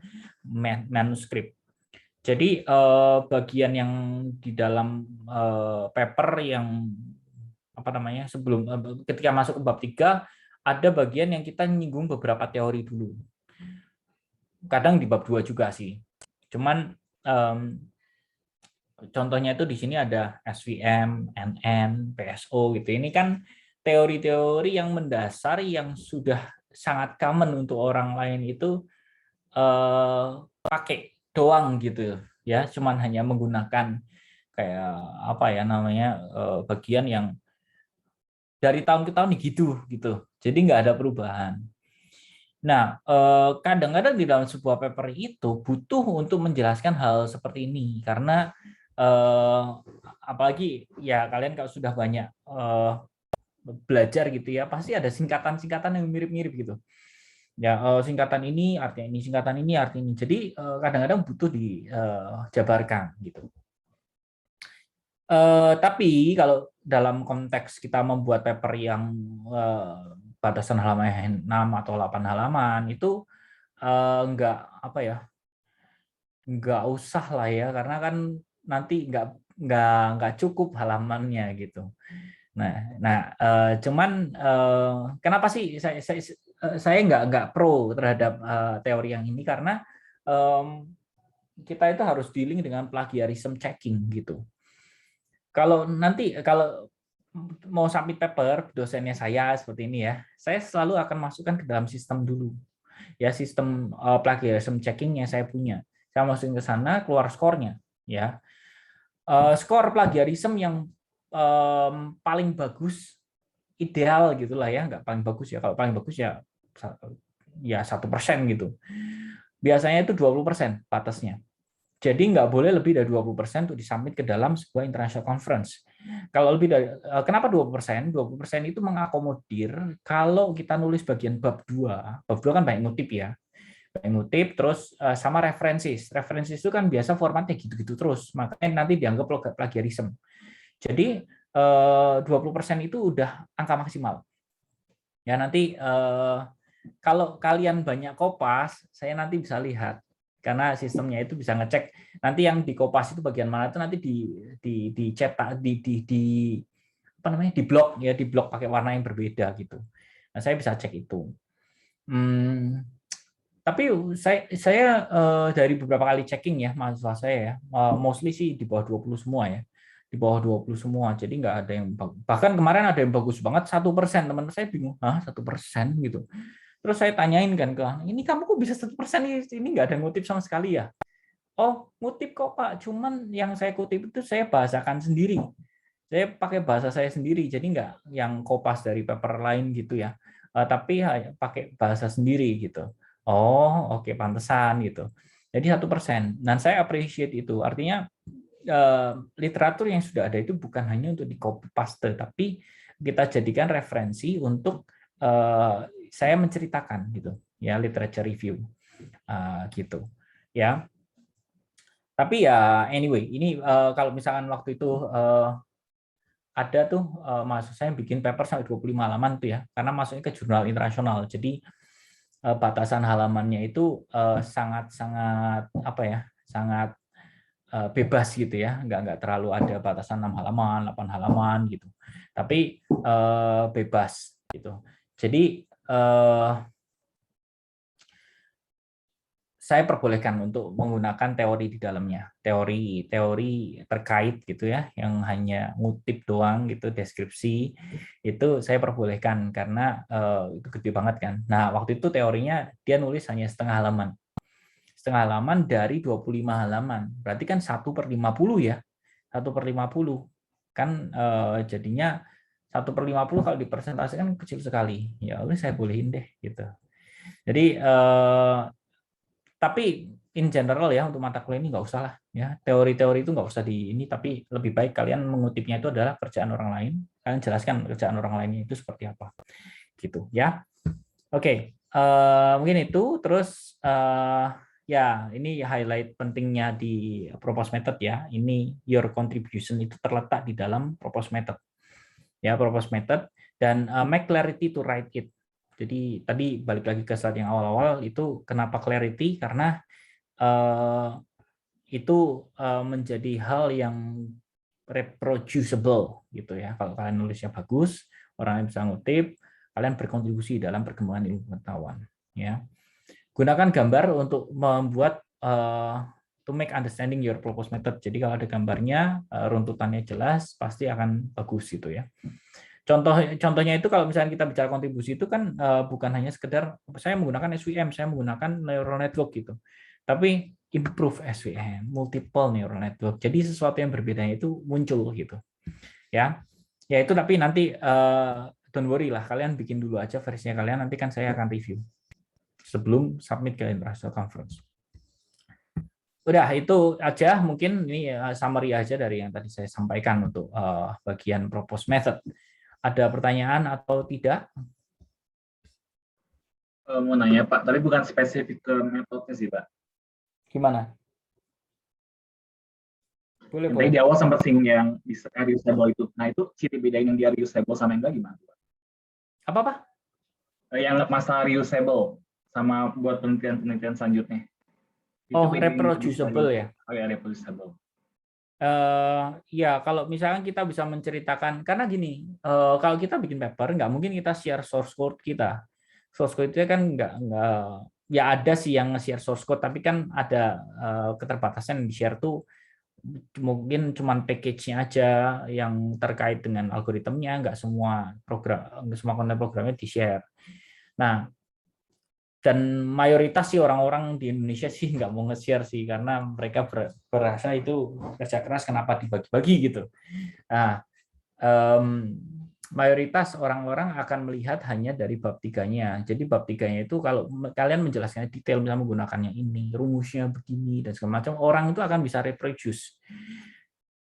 manuscript. Jadi bagian yang di dalam paper yang sebelum ketika masuk ke bab 3 ada bagian yang kita nyinggung beberapa teori dulu. Kadang di bab 2 juga sih. Cuman contohnya itu di sini ada SVM, NN, PSO gitu. Ini kan teori-teori yang mendasar yang sudah sangat common untuk orang lain itu pakai doang gitu ya, cuman hanya menggunakan kayak bagian yang dari tahun ke tahun gitu. Jadi nggak ada perubahan. Nah, kadang-kadang di dalam sebuah paper itu butuh untuk menjelaskan hal seperti ini karena apalagi ya kalian kalau sudah banyak belajar gitu ya, pasti ada singkatan-singkatan yang mirip-mirip gitu. Ya, singkatan ini artinya ini, singkatan ini artinya ini. Jadi kadang-kadang butuh dijabarkan gitu. Tapi kalau dalam konteks kita membuat paper yang batasan halaman 6 atau 8 halaman itu nggak nggak usah lah ya, karena kan nanti nggak cukup halamannya gitu. Nah, cuman kenapa sih saya nggak pro terhadap teori yang ini karena kita itu harus dealing dengan plagiarism checking gitu. Kalau mau submit paper dosennya saya seperti ini ya, saya selalu akan masukkan ke dalam sistem dulu. Ya, sistem plagiarism checking yang saya punya. Saya masukin ke sana, keluar skornya ya. Skor plagiarism yang paling bagus ideal gitulah ya, nggak paling bagus ya. Kalau paling bagus ya 1% gitu. Biasanya itu 20% batasnya. Jadi nggak boleh lebih dari 20% untuk disubmit ke dalam sebuah international conference. Kalau lebih dari, kenapa 20%? 20% itu mengakomodir kalau kita nulis bagian bab 2. Bab 2 kan banyak ngutip ya. Banyak ngutip, terus sama referensi. Referensi itu kan biasa formatnya gitu-gitu terus. Makanya nanti dianggap plagiarism. Jadi 20% itu udah angka maksimal. Ya nanti kalau kalian banyak kopas, saya nanti bisa lihat karena sistemnya itu bisa ngecek nanti yang di kopas itu bagian mana itu nanti dicetak di blok ya, di blok pakai warna yang berbeda gitu. Nah, saya bisa cek itu. Tapi saya dari beberapa kali checking ya mahasiswa saya ya, mostly sih di bawah 20 semua ya. di bawah 20 semua. Jadi nggak ada yang bagus. Bahkan kemarin ada yang bagus banget 1%. Teman saya bingung, 1% gitu. Terus saya tanyain kan ke, ini kamu kok bisa 1%? Ini nggak ada ngutip sama sekali ya? Oh, ngutip kok Pak. Cuman yang saya kutip itu saya bahasakan sendiri. Saya pakai bahasa saya sendiri, jadi nggak yang kopas dari paper lain gitu ya. Tapi pakai bahasa sendiri gitu. Oh, oke, pantesan gitu. Jadi 1%. Dan saya appreciate itu. Artinya literatur yang sudah ada itu bukan hanya untuk di copy paste, tapi kita jadikan referensi untuk saya menceritakan gitu, ya, literature review gitu, ya. Tapi ya anyway, ini kalau misalkan waktu itu ada tuh mahasiswa saya yang bikin paper sampai 25 halaman tuh ya, karena masuknya ke jurnal internasional. Jadi batasan halamannya itu sangat-sangat apa ya, sangat bebas gitu ya, nggak terlalu ada batasan 6 halaman, 8 halaman gitu. Tapi bebas gitu. Jadi saya perbolehkan untuk menggunakan teori di dalamnya, teori terkait gitu ya, yang hanya ngutip doang gitu, deskripsi itu saya perbolehkan karena itu gede banget kan. Nah waktu itu teorinya dia nulis hanya setengah halaman dari 25 halaman, berarti kan 1/50 ya, 1/50 kan jadinya 1/50 kalau dipresentasikan kecil sekali. Ya udah saya bolehin deh gitu. Jadi tapi in general ya untuk mata kuliah ini nggak usah lah ya, teori-teori itu nggak usah di ini, tapi lebih baik kalian mengutipnya itu adalah kerjaan orang lain, kalian jelaskan kerjaan orang lainnya itu seperti apa gitu ya. Oke, mungkin itu. Terus ya ini highlight pentingnya di propose method ya, ini your contribution itu terletak di dalam propose method ya, propose method, dan make clarity to write it. Jadi tadi balik lagi ke slide yang awal-awal itu, kenapa clarity? Karena itu menjadi hal yang reproducible gitu ya. Kalau kalian nulisnya bagus, orang yang bisa ngutip, kalian berkontribusi dalam perkembangan ilmu pengetahuan. Ya, gunakan gambar untuk membuat to make understanding your purpose method. Jadi kalau ada gambarnya, runtutannya jelas, pasti akan bagus gitu ya. Contohnya itu kalau misalnya kita bicara kontribusi itu kan bukan hanya sekedar saya menggunakan SVM, saya menggunakan neural network gitu, tapi improve SVM, multiple neural network. Jadi sesuatu yang berbeda itu muncul gitu, ya. Ya itu, tapi nanti don't worry lah, kalian bikin dulu aja versinya kalian, nanti kan saya akan review sebelum submit ke international conference. Udah itu aja, mungkin ini summary aja dari yang tadi saya sampaikan untuk bagian propose method. Ada pertanyaan atau tidak? Mau nanya Pak, tapi bukan spesifik ke metode sih Pak. Gimana? Boleh, yang boleh. tadi di awal sempat singgung yang bisa reusable itu. Nah itu ciri bedain yang dia reusable sama yang enggak gimana Pak? Apa? Yang masalah reusable sama buat penelitian selanjutnya. Oh, reproducible ya? Oh ya, reproducible. Ya, kalau misalkan kita bisa menceritakan, karena gini, kalau kita bikin paper, nggak mungkin kita share source code kita. Source code itu kan nggak, ya ada sih yang nge-share source code, tapi kan ada keterbatasan yang di-share tuh mungkin cuman package-nya aja yang terkait dengan algoritmnya, nggak semua konten programnya di-share. Nah, dan mayoritas sih orang-orang di Indonesia sih nggak mau nge-share sih, karena mereka berasa itu kerja keras kenapa dibagi-bagi gitu. Nah, mayoritas orang-orang akan melihat hanya dari bab 3-nya. Jadi bab 3-nya itu kalau kalian menjelaskan detail, misalnya menggunakannya ini, rumusnya begini dan segala macam, orang itu akan bisa reproduce.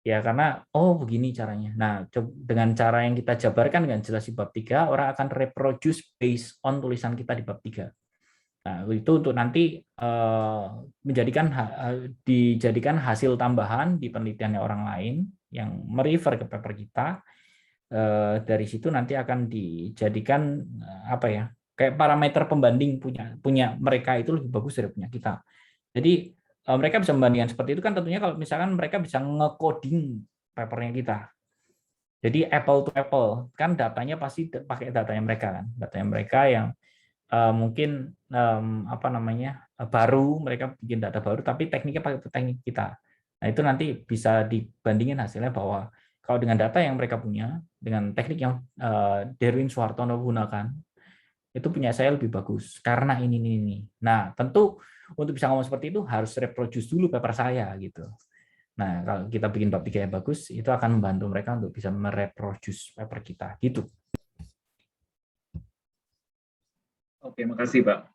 Ya, karena oh begini caranya. Nah, dengan cara yang kita jabarkan dengan jelas di bab 3, orang akan reproduce based on tulisan kita di bab 3. Nah, itu untuk nanti dijadikan hasil tambahan di penelitiannya orang lain yang merefer ke paper kita. Dari situ nanti akan dijadikan apa ya, kayak parameter pembanding punya mereka itu lebih bagus dari punya kita. Jadi mereka bisa membandingkan seperti itu kan, tentunya kalau misalkan mereka bisa nge-coding papernya kita. Jadi apple to apple kan, datanya pasti pakai datanya mereka kan, datanya mereka yang mungkin apa namanya baru, mereka bikin data baru tapi tekniknya pakai teknik kita. Nah, itu nanti bisa dibandingin hasilnya bahwa kalau dengan data yang mereka punya, dengan teknik yang Derwin Suhartono gunakan, itu punya saya lebih bagus karena ini. Nah, tentu untuk bisa ngomong seperti itu harus reproduce dulu paper saya gitu. Nah, kalau kita bikin bab 3 yang bagus, itu akan membantu mereka untuk bisa mereproduce paper kita gitu. Oke, makasih Pak.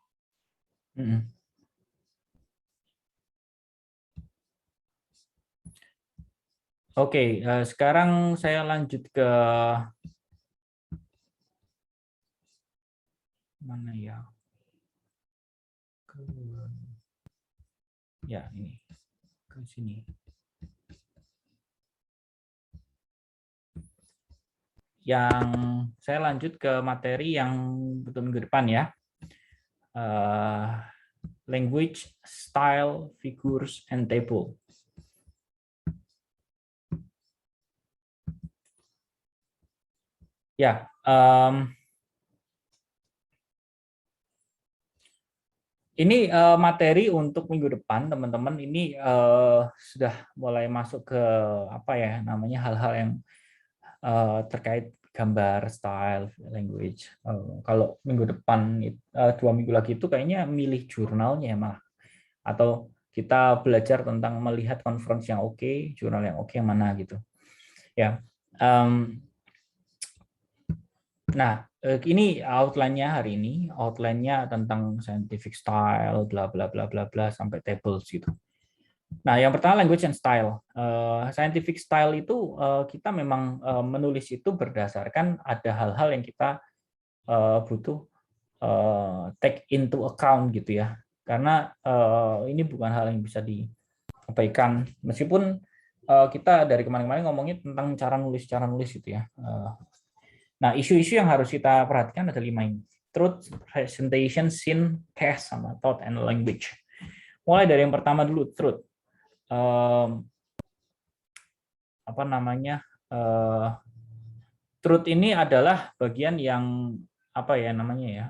Oke, sekarang saya lanjut ke mana ya? Ya, ini ke sini. Yang saya lanjut ke materi yang betul minggu depan ya. Language, style, figures, and table. Ya, ini materi untuk minggu depan, teman-teman. Ini sudah mulai masuk ke apa ya namanya hal-hal yang terkait gambar, style, language. Kalau minggu depan 2 minggu lagi itu kayaknya milih jurnalnya malah, atau kita belajar tentang melihat conference yang oke, jurnal yang oke yang mana gitu. Ya. Nah, ini outline-nya hari ini, outline-nya tentang scientific style, bla bla bla bla bla sampai tables gitu. Nah, yang pertama language and style. Scientific style itu kita memang menulis itu berdasarkan ada hal-hal yang kita butuh take into account gitu ya. Karena ini bukan hal yang bisa diabaikan meskipun kita dari kemarin-kemarin ngomongin tentang cara nulis gitu ya. Nah, isu-isu yang harus kita perhatikan ada 5 ini. Truth, presentation, scene, case, sama thought and language. Mulai dari yang pertama dulu, truth. Apa namanya? Truth ini adalah bagian yang apa ya namanya ya,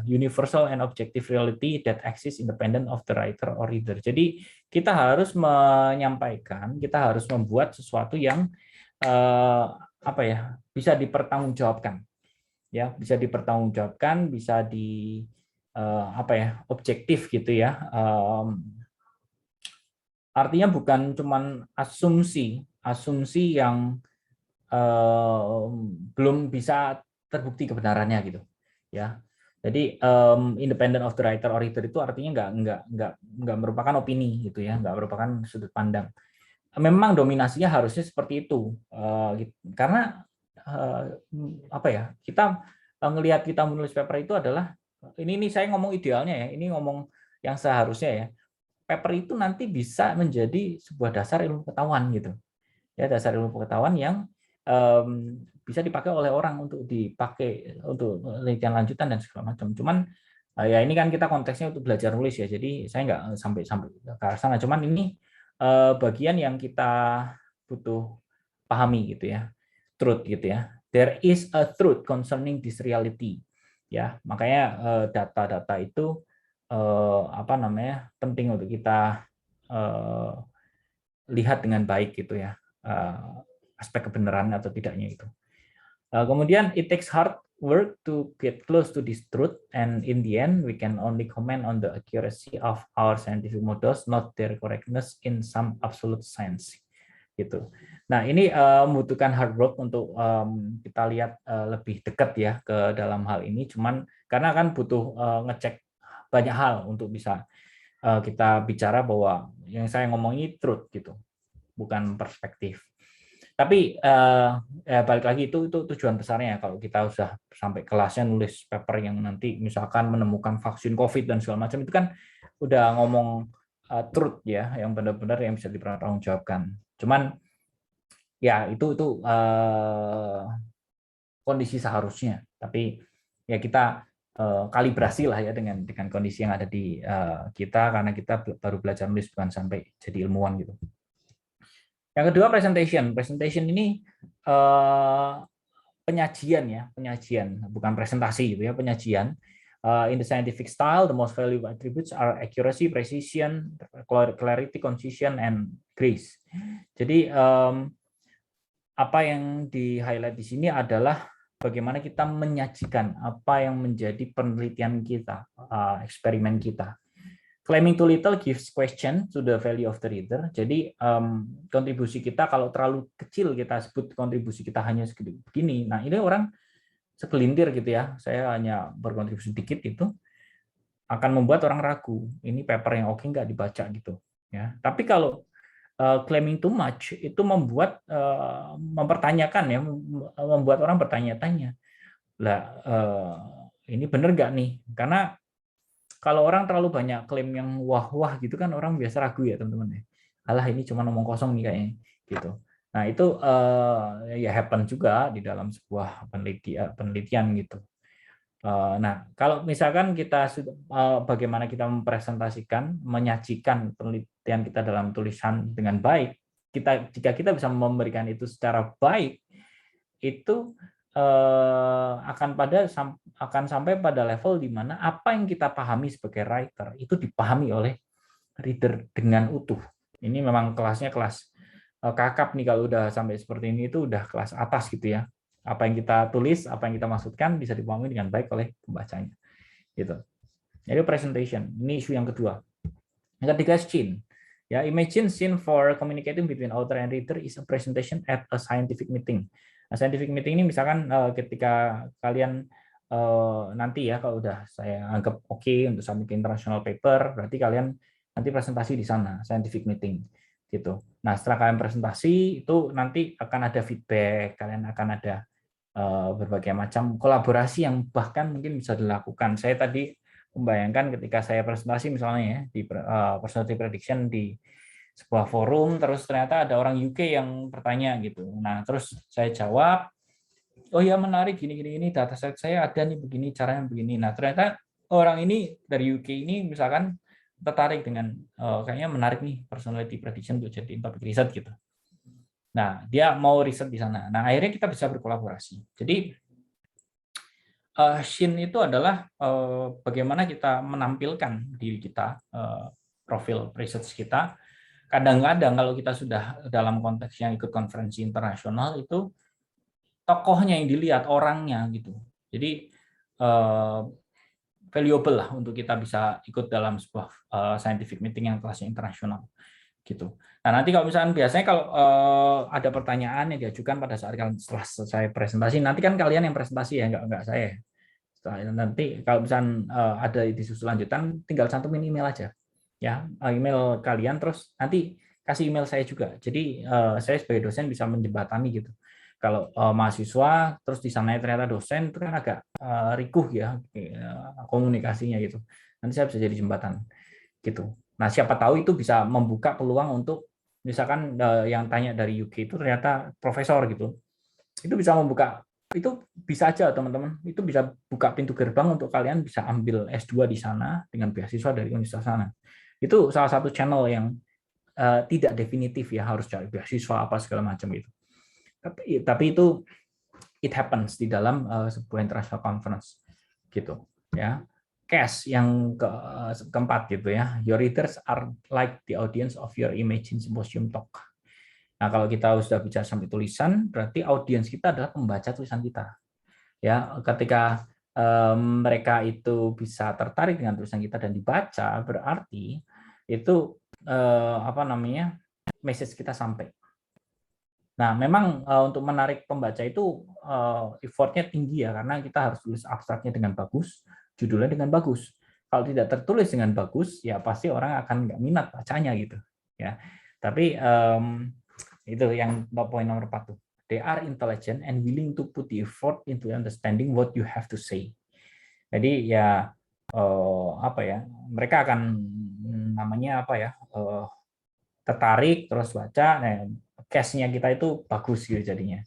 universal and objective reality that exists independent of the writer or reader. Jadi kita harus menyampaikan, kita harus membuat sesuatu yang apa ya bisa dipertanggungjawabkan, ya bisa dipertanggungjawabkan, bisa di apa ya objektif gitu ya. Artinya bukan cuman asumsi yang belum bisa terbukti kebenarannya gitu, ya. Jadi independent of the writer or reader itu artinya nggak merupakan opini gitu ya, nggak merupakan sudut pandang. Memang dominasinya harusnya seperti itu, karena apa ya kita ngelihat kita menulis paper itu adalah ini saya ngomong idealnya ya, ini ngomong yang seharusnya ya, paper itu nanti bisa menjadi sebuah dasar ilmu pengetahuan gitu ya, dasar ilmu pengetahuan yang bisa dipakai oleh orang untuk dipakai untuk penelitian lanjutan dan segala macam. Cuman ya ini kan kita konteksnya untuk belajar nulis ya, jadi saya nggak sampai ke arah sana. Cuman ini bagian yang kita butuh pahami gitu ya, truth gitu ya. There is a truth concerning this reality. Ya, makanya data-data itu apa namanya penting untuk kita lihat dengan baik gitu ya, aspek kebenaran atau tidaknya itu. Kemudian it takes hard work to get close to this truth, and in the end we can only comment on the accuracy of our scientific models, not their correctness in some absolute sense. Gitu. Nah, ini membutuhkan hard work untuk kita lihat lebih dekat ya ke dalam hal ini. Cuman karena kan butuh ngecek banyak hal untuk bisa kita bicara bahwa yang saya ngomong ini truth gitu, bukan perspektif. Tapi ya balik lagi itu tujuan besarnya ya, kalau kita sudah sampai kelasnya nulis paper yang nanti misalkan menemukan vaksin COVID dan segala macam, itu kan udah ngomong truth ya, yang benar-benar yang bisa dipertanggungjawabkan. Cuman ya itu kondisi seharusnya, tapi ya kita kalibrasi lah ya dengan kondisi yang ada di kita, karena kita baru belajar nulis bukan sampai jadi ilmuwan gitu. Yang kedua presentation ini penyajian bukan presentasi gitu ya, penyajian. In the scientific style, the most valuable attributes are accuracy, precision, clarity, concision, and grace. Jadi apa yang di highlight di sini adalah bagaimana kita menyajikan apa yang menjadi penelitian kita, eksperimen kita. Claiming too little gives question to the value of the reader. Jadi kontribusi kita kalau terlalu kecil kita sebut kontribusi kita hanya segini begini. Nah ini orang segelintir gitu ya. Saya hanya berkontribusi dikit itu akan membuat orang ragu. Ini paper yang oke nggak dibaca gitu. Ya. Tapi kalau claiming too much itu membuat mempertanyakan ya, membuat orang bertanya-tanya. Lah ini benar nggak nih? Karena kalau orang terlalu banyak klaim yang wah-wah gitu kan orang biasa ragu ya teman-teman. Alah ini cuma ngomong kosong nih kayaknya gitu. Nah itu ya happen juga di dalam sebuah penelitian gitu. Nah kalau misalkan kita sudah bagaimana kita mempresentasikan, menyajikan penelitian kita dalam tulisan dengan baik, jika kita bisa memberikan itu secara baik, itu akan sampai pada level di mana apa yang kita pahami sebagai writer itu dipahami oleh reader dengan utuh. Ini memang kelasnya kelas kakap nih, kalau udah sampai seperti ini itu udah kelas atas gitu ya. Apa yang kita tulis, apa yang kita maksudkan bisa dipahami dengan baik oleh pembacanya. Gitu. Jadi presentation, ini isu yang kedua. Yang ketiga scene. Ya, imagine scene for communicating between author and reader is a presentation at a scientific meeting. Nah, scientific meeting ini misalkan ketika kalian nanti ya kalau udah saya anggap oke untuk submit international paper, berarti kalian nanti presentasi di sana, scientific meeting gitu. Nah, setelah kalian presentasi itu nanti akan ada feedback, kalian akan ada berbagai macam kolaborasi yang bahkan mungkin bisa dilakukan. Saya tadi membayangkan ketika saya presentasi misalnya ya di personality prediction di sebuah forum, terus ternyata ada orang UK yang bertanya gitu. Nah, terus saya jawab, oh ya menarik gini, dataset saya ada nih begini, caranya begini. Nah, ternyata orang ini dari UK ini misalkan tertarik dengan kayaknya menarik nih personality prediction untuk jadi topik riset gitu. Nah, dia mau riset di sana. Nah, akhirnya kita bisa berkolaborasi. Jadi scene itu adalah bagaimana kita menampilkan diri kita, profil research kita. Kadang-kadang kalau kita sudah dalam konteks yang ikut konferensi internasional itu tokohnya yang dilihat, orangnya gitu. Jadi valuable lah untuk kita bisa ikut dalam sebuah scientific meeting yang kelasnya internasional gitu. Nah nanti kalau misalnya biasanya kalau ada pertanyaan yang diajukan pada saat setelah saya presentasi, nanti kan kalian yang presentasi ya, enggak saya. Nanti kalau misalnya ada di susul lanjutan, tinggal cantumin email aja. Ya, email kalian terus nanti kasih email saya juga. Jadi saya sebagai dosen bisa menjembatani gitu. Kalau mahasiswa terus di sana ternyata dosen itu kan agak rikuh ya komunikasinya gitu. Nanti saya bisa jadi jembatan gitu. Nah, siapa tahu itu bisa membuka peluang untuk misalkan yang tanya dari UK itu ternyata profesor gitu. Itu bisa membuka, itu bisa aja teman-teman, itu bisa buka pintu gerbang untuk kalian bisa ambil S2 di sana dengan beasiswa dari universitas sana. Itu salah satu channel yang tidak definitif ya, harus cari beasiswa apa segala macam gitu. Tapi itu it happens di dalam sebuah international conference gitu ya. Case yang keempat gitu ya, your readers are like the audience of your Imagine Symposium talk. Nah kalau kita sudah bicara sampai tulisan, berarti audiens kita adalah pembaca tulisan kita. Ya, ketika mereka itu bisa tertarik dengan tulisan kita dan dibaca, berarti itu message kita sampai. Nah, memang untuk menarik pembaca itu effortnya tinggi ya, karena kita harus tulis abstraknya dengan bagus, judulnya dengan bagus. Kalau tidak tertulis dengan bagus, ya pasti orang akan nggak minat bacanya gitu. Ya, tapi itu yang poin nomor 4 tuh. They are intelligent and willing to put the effort into understanding what you have to say. Jadi ya mereka akan tertarik terus baca. Nah, case-nya kita itu bagus gitu jadinya.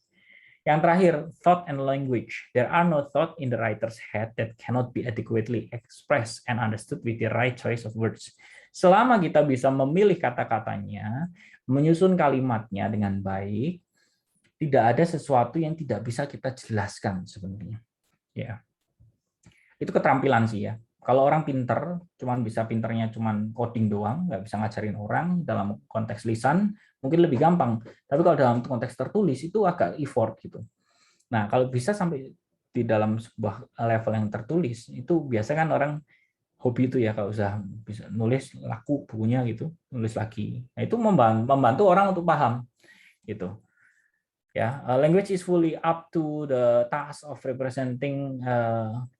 Yang terakhir, thought and language. There are no thought in the writer's head that cannot be adequately expressed and understood with the right choice of words. Selama kita bisa memilih kata-katanya, menyusun kalimatnya dengan baik, tidak ada sesuatu yang tidak bisa kita jelaskan sebenarnya. Ya. Itu keterampilan sih ya. Kalau orang pinter, cuman bisa pinternya cuman coding doang, nggak bisa ngajarin orang dalam konteks lisan, mungkin lebih gampang. Tapi kalau dalam konteks tertulis itu agak effort gitu. Nah, kalau bisa sampai di dalam sebuah level yang tertulis, itu biasa kan orang hobi itu ya, kalau usaha bisa nulis laku bukunya gitu, nulis lagi. Nah, itu membantu orang untuk paham gitu. Ya, language is fully up to the task of representing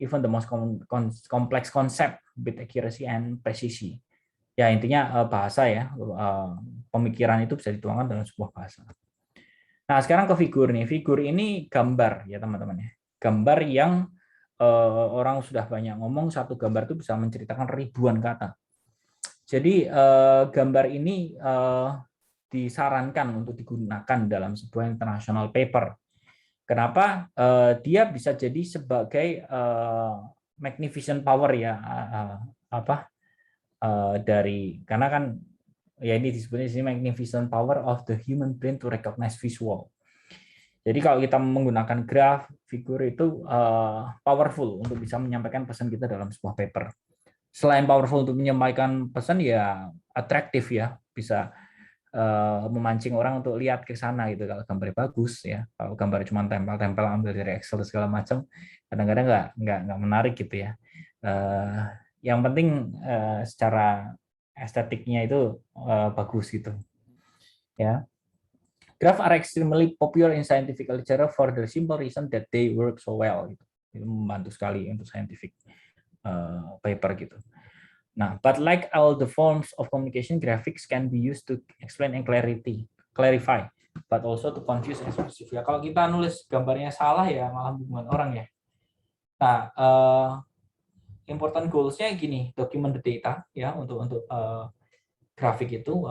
even the most complex concept with accuracy and precision. Ya, intinya bahasa ya, pemikiran itu bisa dituangkan dalam sebuah bahasa. Nah, sekarang ke figur nih. Figur ini gambar ya teman-teman ya. Gambar yang orang sudah banyak ngomong, satu gambar itu bisa menceritakan ribuan kata. Jadi gambar ini disarankan untuk digunakan dalam sebuah international paper. Kenapa? Dia bisa jadi sebagai magnificent power ya, dari karena kan ya ini disebutnya di sini magnificent power of the human brain to recognize visual. Jadi kalau kita menggunakan graf, figur itu powerful untuk bisa menyampaikan pesan kita dalam sebuah paper. Selain powerful untuk menyampaikan pesan ya atraktif ya, bisa memancing orang untuk lihat ke sana gitu kalau gambarnya bagus ya. Kalau gambar cuma tempel-tempel ambil dari Excel segala macam, kadang-kadang nggak menarik gitu ya. Yang penting secara estetiknya itu bagus gitu ya. Graph are extremely popular in scientific literature for the simple reason that they work so well. Gitu. Itu membantu sekali untuk scientific paper gitu. Nah, but like all the forms of communication, graphics can be used to explain and clarify, but also to confuse and specify. Ya, kalau kita nulis gambarnya salah ya malah membingungkan orang ya. Nah, important goals-nya gini, document the data ya untuk grafik itu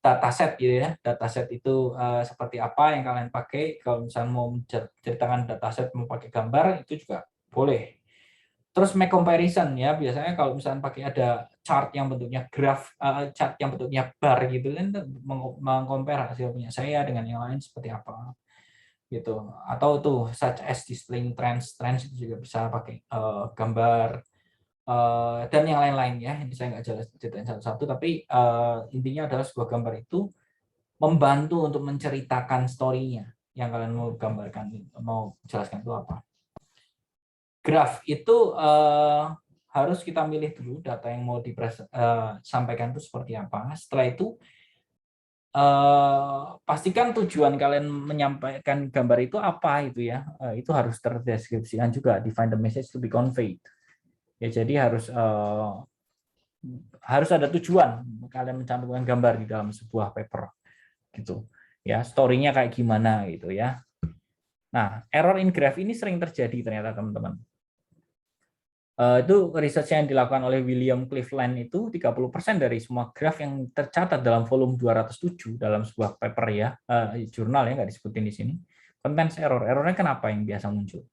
dataset gitu ya. Dataset itu seperti apa yang kalian pakai. Kalau misalnya mau menceritakan dataset mau pakai gambar itu juga boleh. Terus make comparison ya, biasanya kalau misalnya pakai ada chart yang bentuknya graf, chart yang bentuknya bar gitu kan, mengcompare hasil punya saya dengan yang lain seperti apa gitu. Atau tuh such as displaying trends itu juga bisa pakai gambar dan yang lain-lain ya. Ini saya nggak jelas ceritain satu-satu, tapi intinya adalah sebuah gambar itu membantu untuk menceritakan story-nya yang kalian mau gambarkan, mau jelaskan itu apa. Graf itu harus kita milih dulu data yang mau disampaikan itu seperti apa. Setelah itu pastikan tujuan kalian menyampaikan gambar itu apa itu ya. Itu harus terdeskripsikan juga. Define the message to be conveyed. Ya, jadi harus ada tujuan kalian mencantumkan gambar di dalam sebuah paper gitu. Ya, story-nya kayak gimana gitu ya. Nah, error in graph ini sering terjadi ternyata teman-teman. Itu research yang dilakukan oleh William Cleveland itu 30% dari semua graf yang tercatat dalam volume 207 dalam sebuah paper ya, jurnal ya, nggak disebutin di sini. Contains error. Errornya kenapa yang biasa muncul?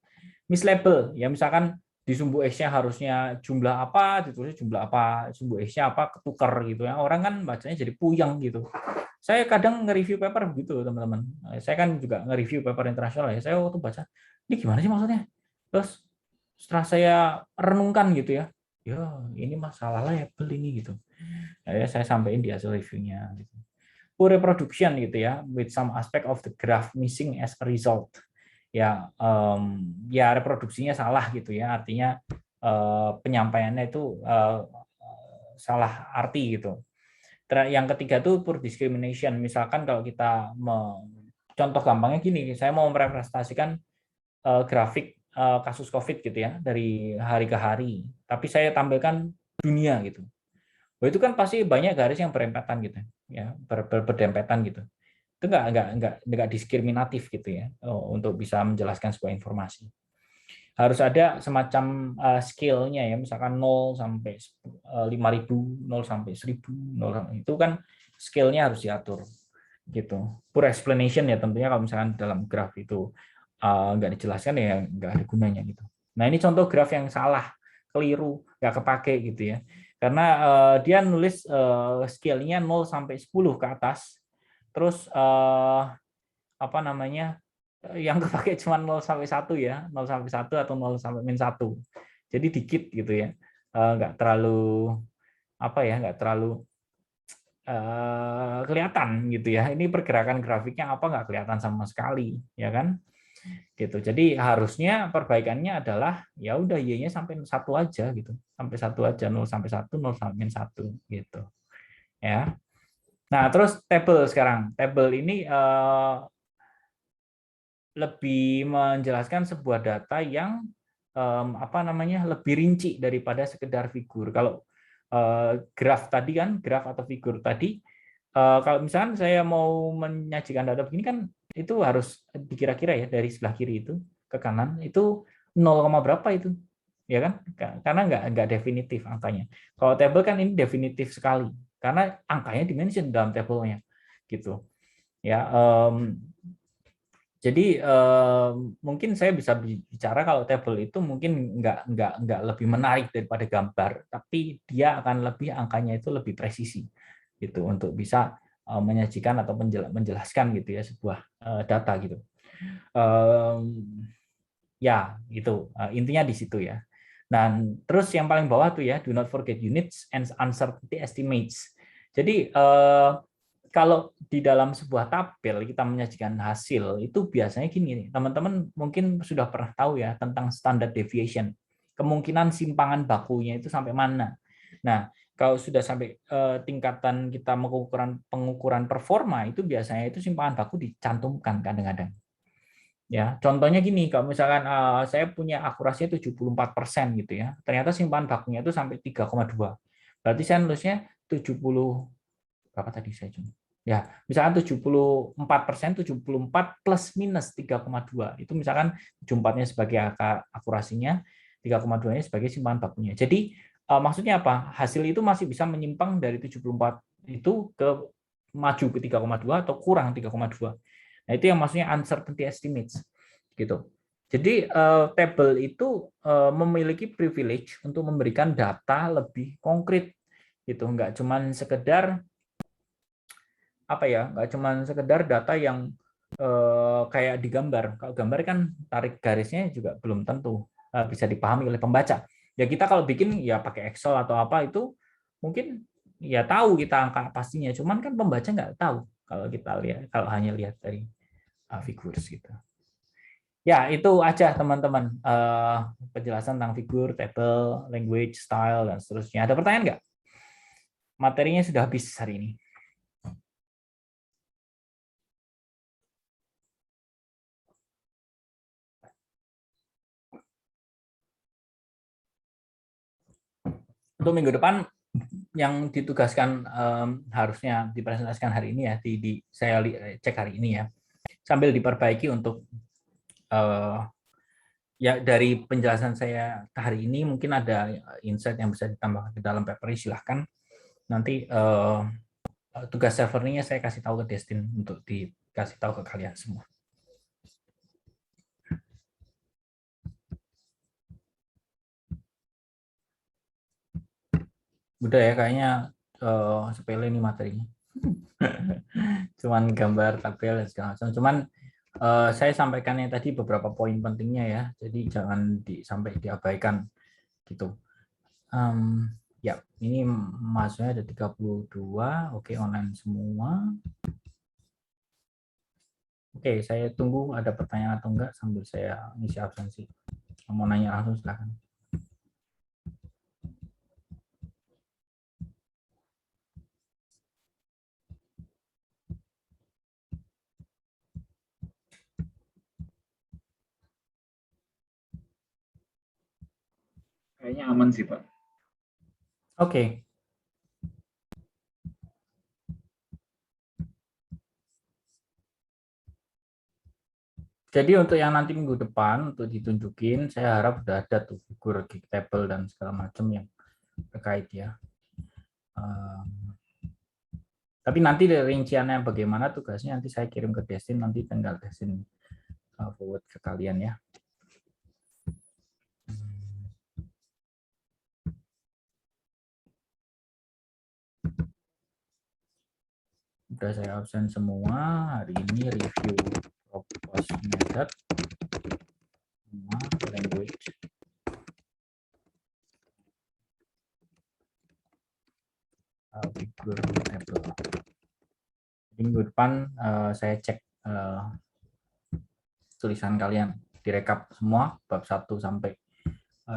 Mislabel, ya misalkan di sumbu X-nya harusnya jumlah apa, ditulis jumlah apa, sumbu X-nya apa, ketukar gitu ya. Orang kan bacanya jadi puyeng gitu. Saya kadang nge-review paper begitu, teman-teman. Saya kan juga nge-review paper internasional ya. Saya waktu baca, ini gimana sih maksudnya? Terus setelah saya renungkan gitu ya ini masalah label ini gitu. Ya, saya sampaikan di hasil reviewnya. Gitu. Poor reproduction gitu ya, with some aspect of the graph missing as a result. Ya, ya reproduksinya salah gitu ya, artinya penyampaiannya itu salah arti gitu. Yang ketiga itu poor discrimination. Misalkan kalau kita contoh gampangnya gini, saya mau merepresentasikan grafik kasus COVID gitu ya dari hari ke hari, tapi saya tampilkan dunia gitu. Itu kan pasti banyak garis yang berempetan gitu ya, berdempetan gitu. Itu nggak diskriminatif gitu ya untuk bisa menjelaskan sebuah informasi. Harus ada semacam scale-nya ya, misalkan 0 sampai 5.000, 0 sampai 1.000, 0 itu kan scale-nya harus diatur gitu. Poor explanation ya tentunya kalau misalkan dalam graf itu nggak dijelaskan ya nggak ada gunanya gitu. Nah ini contoh graf yang salah, keliru, nggak kepake gitu ya. Karena dia nulis scale-nya 0 sampai 10 ke atas, terus apa namanya yang kepake cuma 0 sampai 1 ya, 0 sampai 1 atau 0 sampai -1. jadi dikit gitu ya, nggak terlalu apa ya, nggak terlalu kelihatan gitu ya. Ini pergerakan grafiknya apa nggak kelihatan sama sekali, ya kan? Gitu. Jadi harusnya perbaikannya adalah ya udah y-nya sampai 1 aja gitu. Sampai 1 aja, 0 sampai 1, 0 sampai 1 gitu. Ya. Nah, terus tabel sekarang. Tabel ini lebih menjelaskan sebuah data yang apa namanya, lebih rinci daripada sekedar figur. Kalau graf tadi kan, graf atau figur tadi, kalau misalkan saya mau menyajikan data begini kan itu harus dikira-kira ya, dari sebelah kiri itu ke kanan itu 0, berapa itu, ya kan? Karena nggak definitif angkanya. Kalau tabel kan ini definitif sekali karena angkanya dimension dalam tabelnya gitu ya. Jadi mungkin saya bisa bicara kalau tabel itu mungkin nggak lebih menarik daripada gambar, tapi dia akan lebih, angkanya itu lebih presisi gitu untuk bisa menyajikan atau menjelaskan gitu ya sebuah data gitu. Ya itu intinya di situ ya. Dan terus yang paling bawah tuh ya, do not forget units and uncertainty estimates. Jadi kalau di dalam sebuah tabel kita menyajikan hasil itu biasanya gini nih, teman-teman mungkin sudah pernah tahu ya tentang standard deviation, kemungkinan simpangan bakunya itu sampai mana. Nah, kalau sudah sampai tingkatan kita pengukuran performa itu biasanya itu simpangan baku dicantumkan kadang-kadang. Ya, contohnya gini, kalau misalkan saya punya akurasinya 74% gitu ya, ternyata simpangan bakunya itu sampai 3,2. Berarti saya nulisnya 70 berapa tadi saya cuma. Ya, misalkan 74%, 74 plus minus 3,2. Itu misalkan 74-nya sebagai angka akurasinya, 3,2-nya sebagai simpangan bakunya. Jadi maksudnya apa? Hasil itu masih bisa menyimpang dari 74 itu ke maju ke 3,2 atau kurang 3,2. Nah, itu yang maksudnya uncertainty estimates gitu. Jadi tabel itu memiliki privilege untuk memberikan data lebih konkret gitu, nggak cuman sekedar apa ya, nggak cuma sekedar data yang kayak di gambar. Kalau gambar kan tarik garisnya juga belum tentu bisa dipahami oleh pembaca. Ya kita kalau bikin ya pakai Excel atau apa itu mungkin ya tahu kita angka pastinya, cuman kan pembaca nggak tahu kalau kita lihat, kalau hanya lihat dari figures gitu. Ya itu aja teman-teman penjelasan tentang figur, table, language, style dan seterusnya. Ada pertanyaan nggak? Materinya sudah habis hari ini. Untuk minggu depan yang ditugaskan harusnya dipresentasikan hari ini ya, saya cek hari ini ya, sambil diperbaiki untuk ya dari penjelasan saya hari ini mungkin ada insight yang bisa ditambahkan ke dalam paper ini, silahkan nanti tugas servernya saya kasih tahu ke Destin untuk dikasih tahu ke kalian semua. Udah ya kayaknya sepele nih materinya. Cuman gambar, tabel dan segala macam. Cuman saya sampaikannya tadi beberapa poin pentingnya ya, jadi jangan sampai diabaikan gitu. Ya, ini masuknya ada 32, oke, online semua. Oke, saya tunggu ada pertanyaan atau enggak sambil saya ngisi absensi. Mau nanya langsung silakan. Kayaknya aman sih, Pak. Oke. Jadi untuk yang nanti minggu depan untuk ditunjukin, saya harap sudah ada tuh figur gig table dan segala macam yang terkait ya. Tapi nanti rinciannya bagaimana tugasnya nanti saya kirim ke Destin, nanti tinggal Destin forward ke kalian ya. Udah saya absen semua hari ini, review propose method semua, language figurable. Jadi minggu depan saya cek tulisan kalian, direkap semua bab 1 sampai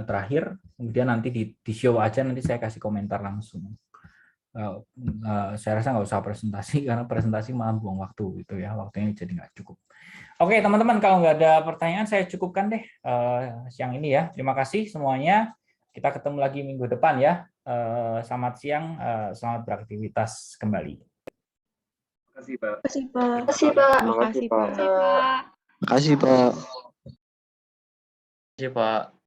terakhir, kemudian nanti di show aja, nanti saya kasih komentar langsung. Saya rasa nggak usah presentasi karena presentasi malah buang waktu gitu ya, waktunya jadi nggak cukup. Oke teman-teman, kalau nggak ada pertanyaan saya cukupkan deh siang ini ya. Terima kasih semuanya. Kita ketemu lagi minggu depan ya. Selamat siang, selamat beraktivitas kembali. Terima kasih, Pak. Terima kasih, Pak. Terima kasih, Pak. Terima kasih, Pak. Terima kasih, Pak. Terima kasih, Pak.